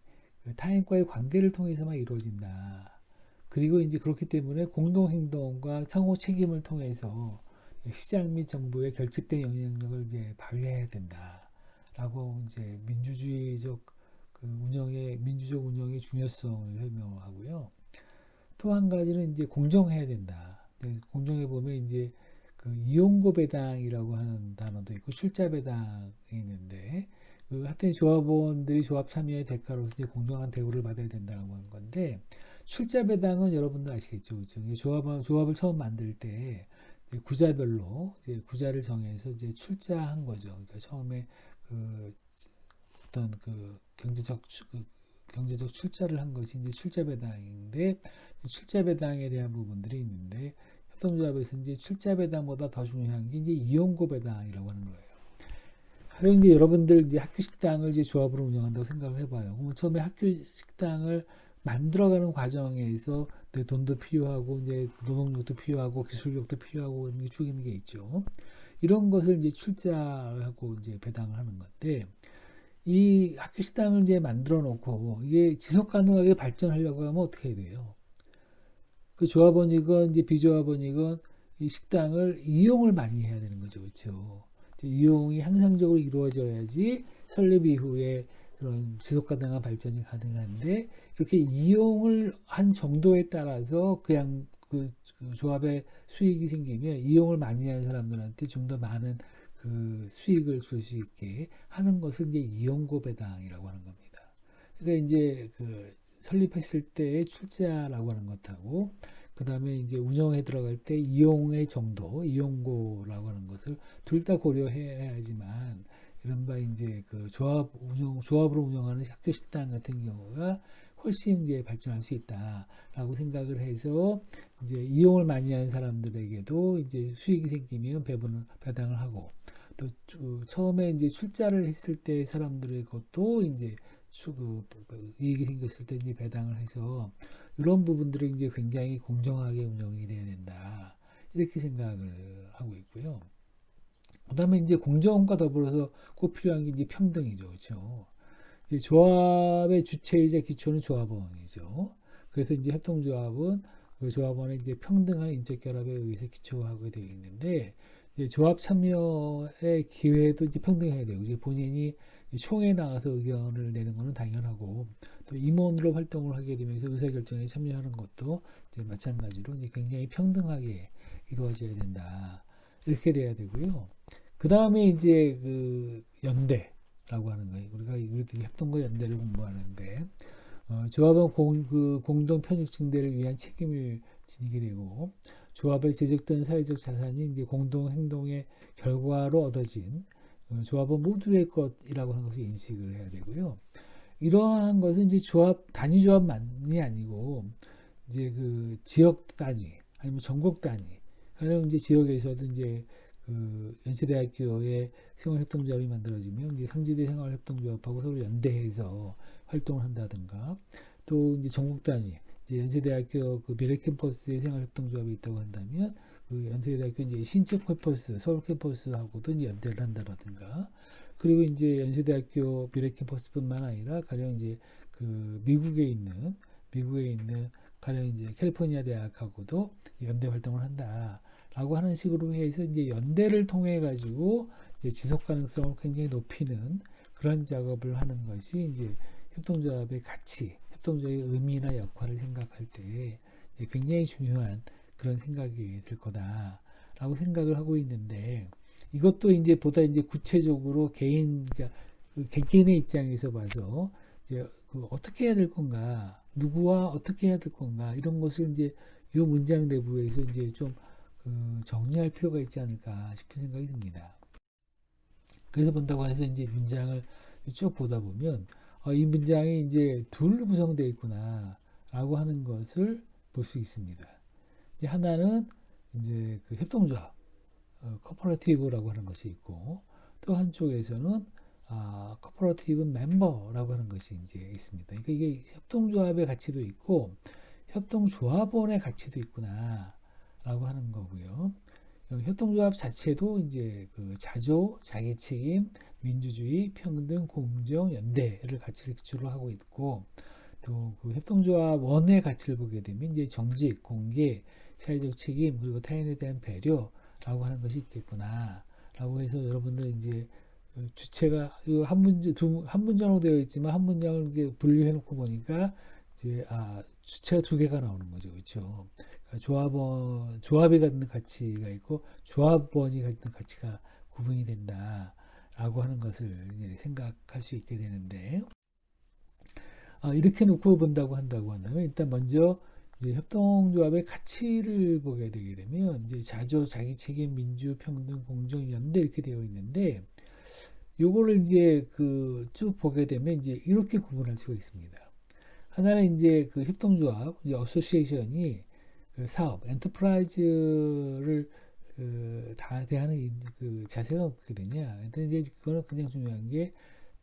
타인과의 관계를 통해서만 이루어진다. 그리고 이제 그렇기 때문에 공동행동과 상호 책임을 통해서 시장 및 정부의 결집된 영향력을 이제 발휘해야 된다라고 이제 민주적 운영의 중요성을 설명하고요. 또 한 가지는 이제 공정해야 된다. 공정해 보면 이제 이용고 배당이라고 하는 단어도 있고 출자 배당이 있는데 하여튼 조합원들이 조합 참여의 대가로서 이제 공정한 대우를 받아야 된다고 하는 건데 출자 배당은 여러분들 아시겠죠, 그렇죠? 조합을 처음 만들 때 구자별로 이제 구자를 정해서 이제 출자한 거죠. 그러니까 처음에 어떤 경제적 출자를 한 것이 이제 출자 배당인데 출자 배당에 대한 부분들이 있는데 협동조합에서 이제 출자 배당보다 더 중요한 게 이제 이용고 배당이라고 하는 거예요. 그리고 이제 여러분들 이제 학교 식당을 이제 조합으로 운영한다고 생각을 해봐요. 그럼 처음에 학교 식당을 만들어가는 과정에서 돈도 필요하고 이제 노동력도 필요하고 기술력도 필요하고 이런 게 쭉 있는 게 있죠. 이런 것을 이제 출자하고 이제 배당을 하는 건데, 이 학교 식당을 이제 만들어 놓고 이게 지속 가능하게 발전하려고 하면 어떻게 해야 돼요? 그 조합원이건 이제 비조합원이건 이 식당을 이용을 많이 해야 되는 거죠. 그렇죠? 이용이 향상적으로 이루어져야지 설립 이후에 그런 지속 가능한 발전이 가능한데, 이렇게 이용을 한 정도에 따라서 그냥 그 조합에 수익이 생기면 이용을 많이 하는 사람들한테 좀 더 많은 그 수익을 줄 수 있게 하는 것을 이제 이용고 배당이라고 하는 겁니다. 그러니까 이제 그 설립했을 때의 출자라고 하는 것하고, 그 다음에 이제 운영에 들어갈 때 이용의 정도, 이용고라고 하는 것을 둘 다 고려해야지만, 이른바 이제 그 조합으로 운영하는 학교 식당 같은 경우가 훨씬 이제 발전할 수 있다라고 생각을 해서, 이제 이용을 많이 하는 사람들에게도 이제 수익이 생기면 배당을 하고, 또 처음에 이제 출자를 했을 때 사람들의 것도 이제 이익이 생겼을 때 이제 배당을 해서, 이런 부분들이 이제 굉장히 공정하게 운영이 돼야 된다, 이렇게 생각을 하고 있고요. 그다음에 이제 공정과 더불어서 꼭 필요한 게 이제 평등이죠, 그렇죠? 이제 조합의 주체이자 기초는 조합원이죠. 그래서 이제 협동조합은 그 조합원의 이제 평등한 인적 결합에 의해서 기초하게 되어 있는데, 이제 조합 참여의 기회도 이제 평등해야 되고, 이제 본인이 총회에 나가서 의견을 내는 것은 당연하고, 또 임원으로 활동을 하게 되면서 의사결정에 참여하는 것도 이제 마찬가지로 이제 굉장히 평등하게 이루어져야 된다, 이렇게 돼야 되고요. 그 다음에 이제 그 연대라고 하는 거예요. 우리가 협동과 연대를 공부하는데, 조합은 공동 편익 증대를 위한 책임을 지니게 되고, 조합에 제적된 사회적 자산이 이제 공동 행동의 결과로 얻어진 조합은 모두의 것이라고 하는 것을 인식을 해야 되고요. 이러한 것은 이제 단위 조합만이 아니고, 이제 그 지역 단위, 아니면 전국 단위, 가령 이제 지역에서도 이제 그 연세대학교의 생활협동조합이 만들어지면 이제 상지대 생활협동조합하고 서로 연대해서 활동을 한다든가, 또 이제 전국 단위, 이제 연세대학교 그 미래 캠퍼스의 생활협동조합이 있다고 한다면, 그 연세대학교 이제 신체 캠퍼스, 서울 캠퍼스하고도 이제 연대를 한다라든가, 그리고 이제 연세대학교 미래 캠퍼스뿐만 아니라 가령 이제 그 미국에 있는 가령 이제 캘리포니아 대학하고도 연대 활동을 한다라고 하는 식으로 해서 이제 연대를 통해 가지고 이제 지속 가능성을 굉장히 높이는 그런 작업을 하는 것이 이제 협동조합의 가치, 협동조합의 의미나 역할을 생각할 때 굉장히 중요한 그런 생각이 들 거다라고 생각을 하고 있는데, 이것도 이제 보다 이제 구체적으로 개개인의 입장에서 봐서 이제 그 어떻게 해야 될 건가, 누구와 어떻게 해야 될 건가, 이런 것을 이제 이 문장 내부에서 이제 좀 정리할 필요가 있지 않을까 싶은 생각이 듭니다. 그래서 본다고 해서 이제 문장을 쭉 보다 보면 이 문장이 이제 둘로 구성되어 있구나라고 하는 것을 볼 수 있습니다. 이제 하나는 이제 그 협동조합, 코퍼레티브라고 하는 것이 있고, 또 한쪽에서는 코퍼레티브 멤버라고 하는 것이 이제 있습니다. 그러니까 이게 협동조합의 가치도 있고 협동조합원의 가치도 있구나라고 하는 거고요. 협동조합 자체도 이제 그 자조, 자기책임, 민주주의, 평등, 공정, 연대를 가치를 기초로 하고 있고, 또 그 협동조합원의 가치를 보게 되면 이제 정직, 공개, 사회적 책임, 그리고 타인에 대한 배려라고 하는 것이 있겠구나라고 해서, 여러분들 이제 주체가 한 문장으로 되어 있지만 한 문장을 이렇게 분류해 놓고 보니까 이제 주체가 두 개가 나오는 거죠, 그렇죠? 조합이 갖는 가치가 있고 조합원이 갖는 가치가 구분이 된다라고 하는 것을 이제 생각할 수 있게 되는데, 이렇게 놓고 본다고 한다면 일단 먼저 이제 협동조합의 가치를 보게 되게 되면 이제 자조, 자기책임, 민주, 평등, 공정, 연대 이렇게 되어 있는데, 요거를 이제 그 쭉 보게 되면 이제 이렇게 구분할 수가 있습니다. 하나는 이제 그 협동조합, 어소시에이션이 그 사업, 엔터프라이즈를 다 대하는 그 자세가 어떻게 되냐. 근데 이제 그거는 그냥 중요한 게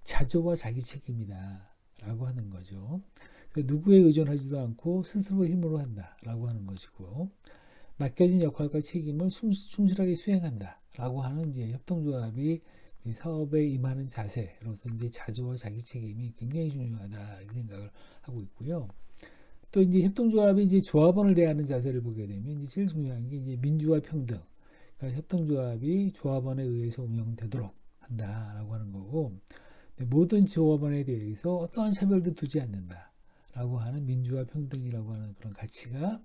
자조와 자기 책임이다라고 하는 거죠. 누구에 의존하지도 않고 스스로 힘으로 한다라고 하는 것이고, 맡겨진 역할과 책임을 충실하게 수행한다. 라고 하는 이제 협동조합이 이제 사업에 임하는 자세로서 이제 자주와 자기 책임이 굉장히 중요하다 이렇게 생각을 하고 있고요. 또 이제 협동조합이 이제 조합원을 대하는 자세를 보게 되면 이제 제일 중요한 게 이제 민주화 평등. 그러니까 협동조합이 조합원에 의해서 운영되도록 한다라고 하는 거고, 모든 조합원에 대해서 어떠한 차별도 두지 않는다라고 하는 민주화 평등이라고 하는 그런 가치가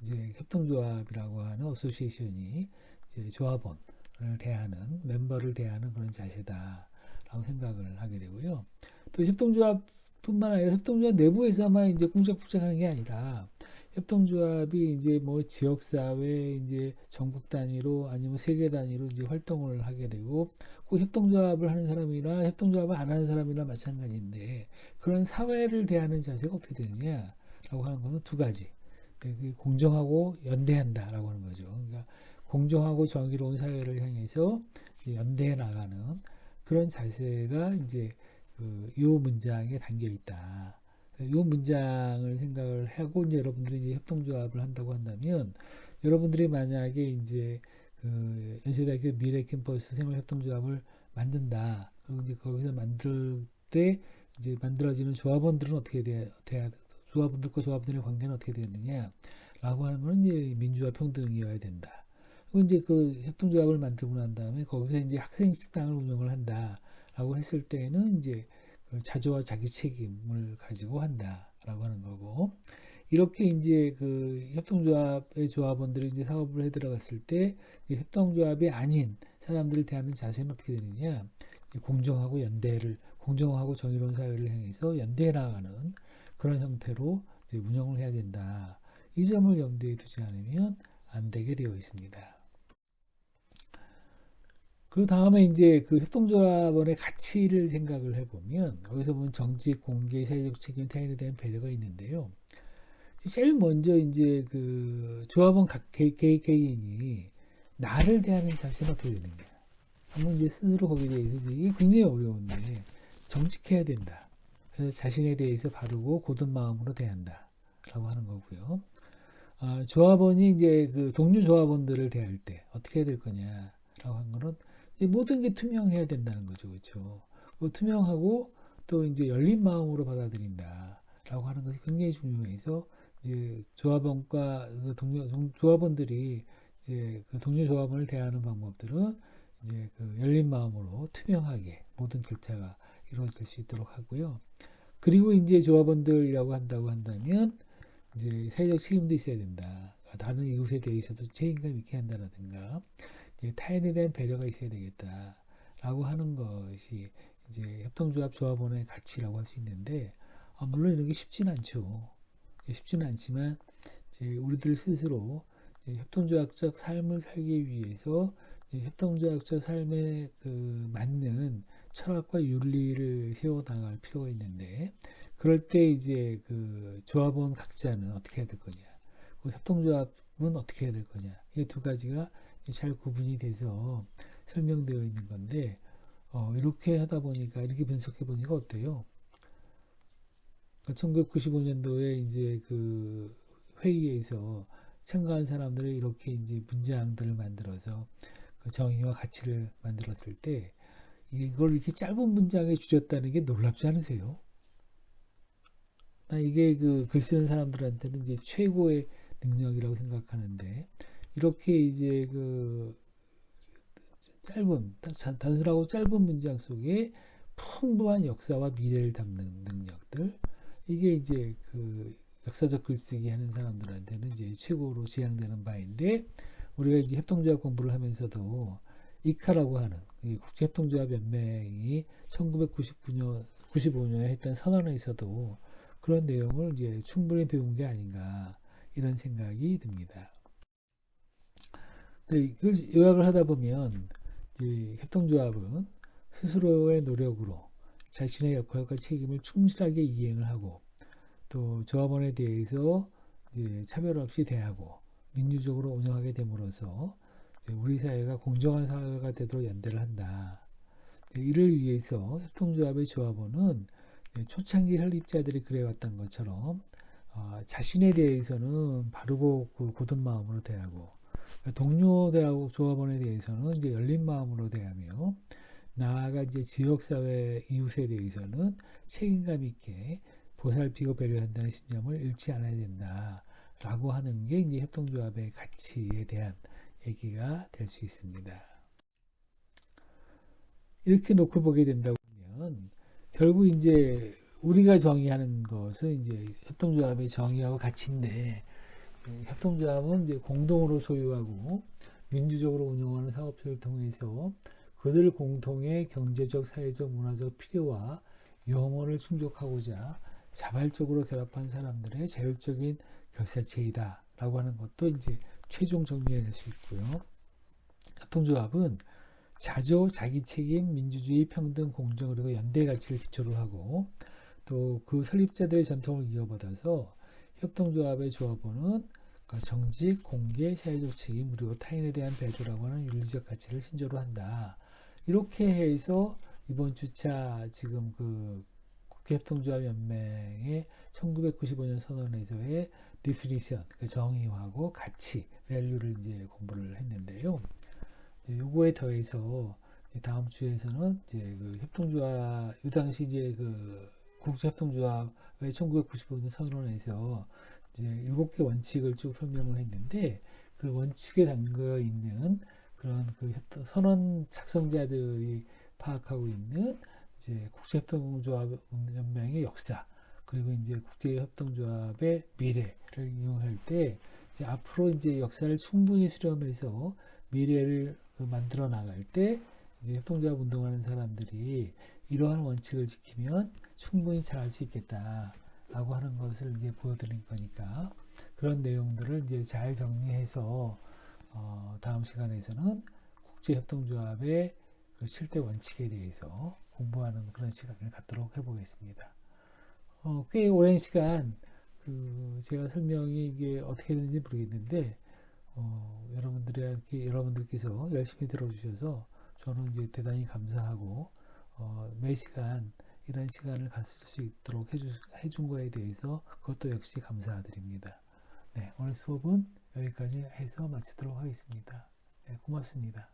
이제 협동조합이라고 하는 어소시에이션이 이제 조합원을 대하는 멤버를 대하는 그런 자세다라고 생각을 하게 되고요. 또 협동조합뿐만 아니라 협동조합 내부에서만 이제 꿍짝꿍짝하는 게 아니라 협동조합이 이제 뭐 지역사회 이제 전국 단위로 아니면 세계 단위로 이제 활동을 하게 되고 꼭 협동조합을 하는 사람이나 협동조합을 안 하는 사람이나 마찬가지인데 그런 사회를 대하는 자세가 어떻게 되느냐라고 하는 것은 두 가지. 공정하고 연대한다라고 하는 거죠. 그러니까 공정하고 정의로운 사회를 향해서 연대해 나가는 그런 자세가 이제 요 문장에 담겨 있다. 요 문장을 생각을 하고 이제 여러분들이 이제 협동조합을 한다고 한다면 여러분들이 만약에 이제 연세대학교 미래 캠퍼스 생활협동조합을 만든다. 그리고 이제 거기서 만들 때 이제 만들어지는 조합원들은 어떻게 돼야 조합원들과 조합원들의 관계는 어떻게 되느냐라고 하는 건 이제 민주화 평등이어야 된다. 그리고 이제 그 협동조합을 만들고 난 다음에 거기서 이제 학생 식당을 운영을 한다라고 했을 때는 이제 자주와 자기 책임을 가지고 한다라고 하는 거고 이렇게 이제 그 협동조합의 조합원들이 이제 사업을 해 들어갔을 때 협동조합이 아닌 사람들을 대하는 자세는 어떻게 되느냐 공정하고 정의로운 사회를 향해서 연대해 나가는 그런 형태로 이제 운영을 해야 된다. 이 점을 염두에 두지 않으면 안 되게 되어 있습니다. 그 다음에 이제 그 협동조합원의 가치를 생각을 해보면 거기서 보면 정직, 공개, 사회적 책임, 타인에 대한 배려가 있는데요. 제일 먼저 이제 그 조합원 각 개인이 나를 대하는 자세는 어떻게 되는가? 한번 이제 스스로 거기에 대해서 이게 굉장히 어려운데 정직해야 된다. 그래서 자신에 대해서 바르고 고든 마음으로 대한다라고 하는 거고요. 조합원이 이제 그 동료 조합원들을 대할 때 어떻게 해야 될 거냐라고 하는 거는 이제 모든 게 투명해야 된다는 거죠, 그렇죠? 투명하고 또 이제 열린 마음으로 받아들인다라고 하는 것이 굉장히 중요해서 이제 조합원과 그 조합원들이 이제 그 동료 조합원을 대하는 방법들은 이제 그 열린 마음으로 투명하게 모든 절차가 이루어질 수 있도록 하고요. 그리고 이제 조합원들이라고 한다고 한다면 이제 사회적 책임도 있어야 된다. 다른 이웃에 대해서도 책임감 있게 한다라든가 타인에 대한 배려가 있어야 되겠다라고 하는 것이 이제 협동조합 조합원의 가치라고 할 수 있는데 물론 이런 게 쉽지는 않죠. 쉽지는 않지만 이제 우리들 스스로 협동조합적 삶을 살기 위해서 협동조합적 삶에 그 맞는 철학과 윤리를 세워 나갈 필요가 있는데 그럴 때 이제 그 조합원 각자는 어떻게 해야 될 거냐, 협동조합은 어떻게 해야 될 거냐, 이 두 가지가 잘 구분이 돼서 설명되어 있는 건데 이렇게 하다 보니까 이렇게 분석해 보니까 어때요? 그러니까 1995년도에 이제 그 회의에서 참가한 사람들이 이렇게 이제 문장들을 만들어서 그 정의와 가치를 만들었을 때 이걸 이렇게 짧은 문장에 주셨다는 게 놀랍지 않으세요? 나 이게 그 글 쓰는 사람들한테는 이제 최고의 능력이라고 생각하는데 이렇게 이제 그 단순하고 짧은 문장 속에 풍부한 역사와 미래를 담는 능력들 이게 이제 그 역사적 글쓰기 하는 사람들한테는 이제 최고로 지향되는 바인데 우리가 이제 협동조합 공부를 하면서도 이카라고 하는 국제협동조합 연맹이 1995년에 했던 선언에서도 그런 내용을 이제 충분히 배운 게 아닌가 이런 생각이 듭니다. 이걸 요약을 하다 보면 이제 협동조합은 스스로의 노력으로 자신의 역할과 책임을 충실하게 이행을 하고 또 조합원에 대해서 이제 차별 없이 대하고 민주적으로 운영하게 됨으로써 우리 사회가 공정한 사회가 되도록 연대를 한다. 이를 위해서 협동조합의 조합원은 초창기 설립자들이 그래왔던 것처럼 자신에 대해서는 바르고 고든 마음으로 대하고 동료 대학 조합원에 대해서는 이제 열린 마음으로 대하며 나아가 이제 지역사회 이웃에 대해서는 책임감 있게 보살피고 배려한다는 신념을 잃지 않아야 된다라고 하는 게 이제 협동조합의 가치에 대한 얘기가 될 수 있습니다. 이렇게 놓고 보게 된다고 하면 결국 이제 우리가 정의하는 것은 이제 협동조합의 정의하고 가치인데 협동조합은 이제 공동으로 소유하고 민주적으로 운영하는 사업체를 통해서 그들 공통의 경제적, 사회적, 문화적 필요와 영혼을 충족하고자 자발적으로 결합한 사람들의 자율적인 결사체이다라고 하는 것도 이제 최종 정리해낼 수 있고요. 협동조합은 자조, 자기책임, 민주주의, 평등, 공정 그리고 연대 가치를 기초로 하고 또 그 설립자들의 전통을 이어받아서 협동조합의 조합원은 정직, 공개, 사회적 책임 그리고 타인에 대한 배려라고 하는 윤리적 가치를 신조로 한다. 이렇게 해서 이번 주차 지금 그 국제협동조합연맹의 1995년 선언에서의 definition, 그 정의하고 가치, value를 이제 공부를 했는데요. 이제 요거에 더해서 다음 주에서는 이제 그 협동조합, 이 당시 이제 그 국제협동조합의 1995년 선언에서 이제 7개 원칙을 쭉 설명을 했는데 그 원칙에 담겨 있는 그런 그 선언 작성자들이 파악하고 있는 이제 국제협동조합연맹의 역사 그리고 이제 국제협동조합의 미래를 이용할 때 이제 앞으로 이제 역사를 충분히 수렴해서 미래를 만들어 나갈 때 이제 협동조합 운동하는 사람들이 이러한 원칙을 지키면 충분히 잘할 수 있겠다라고 하는 것을 이제 보여드린 거니까 그런 내용들을 이제 잘 정리해서 다음 시간에서는 국제협동조합의 그 실대 원칙에 대해서 공부하는 그런 시간을 갖도록 해보겠습니다. 꽤 오랜 시간 그 제가 설명이 이게 어떻게 되는지 모르겠는데 여러분들께서 열심히 들어주셔서 저는 이제 대단히 감사하고 매 시간 이런 시간을 가질 수 있도록 해준 거에 대해서 그것도 역시 감사드립니다. 네, 오늘 수업은 여기까지 해서 마치도록 하겠습니다. 네, 고맙습니다.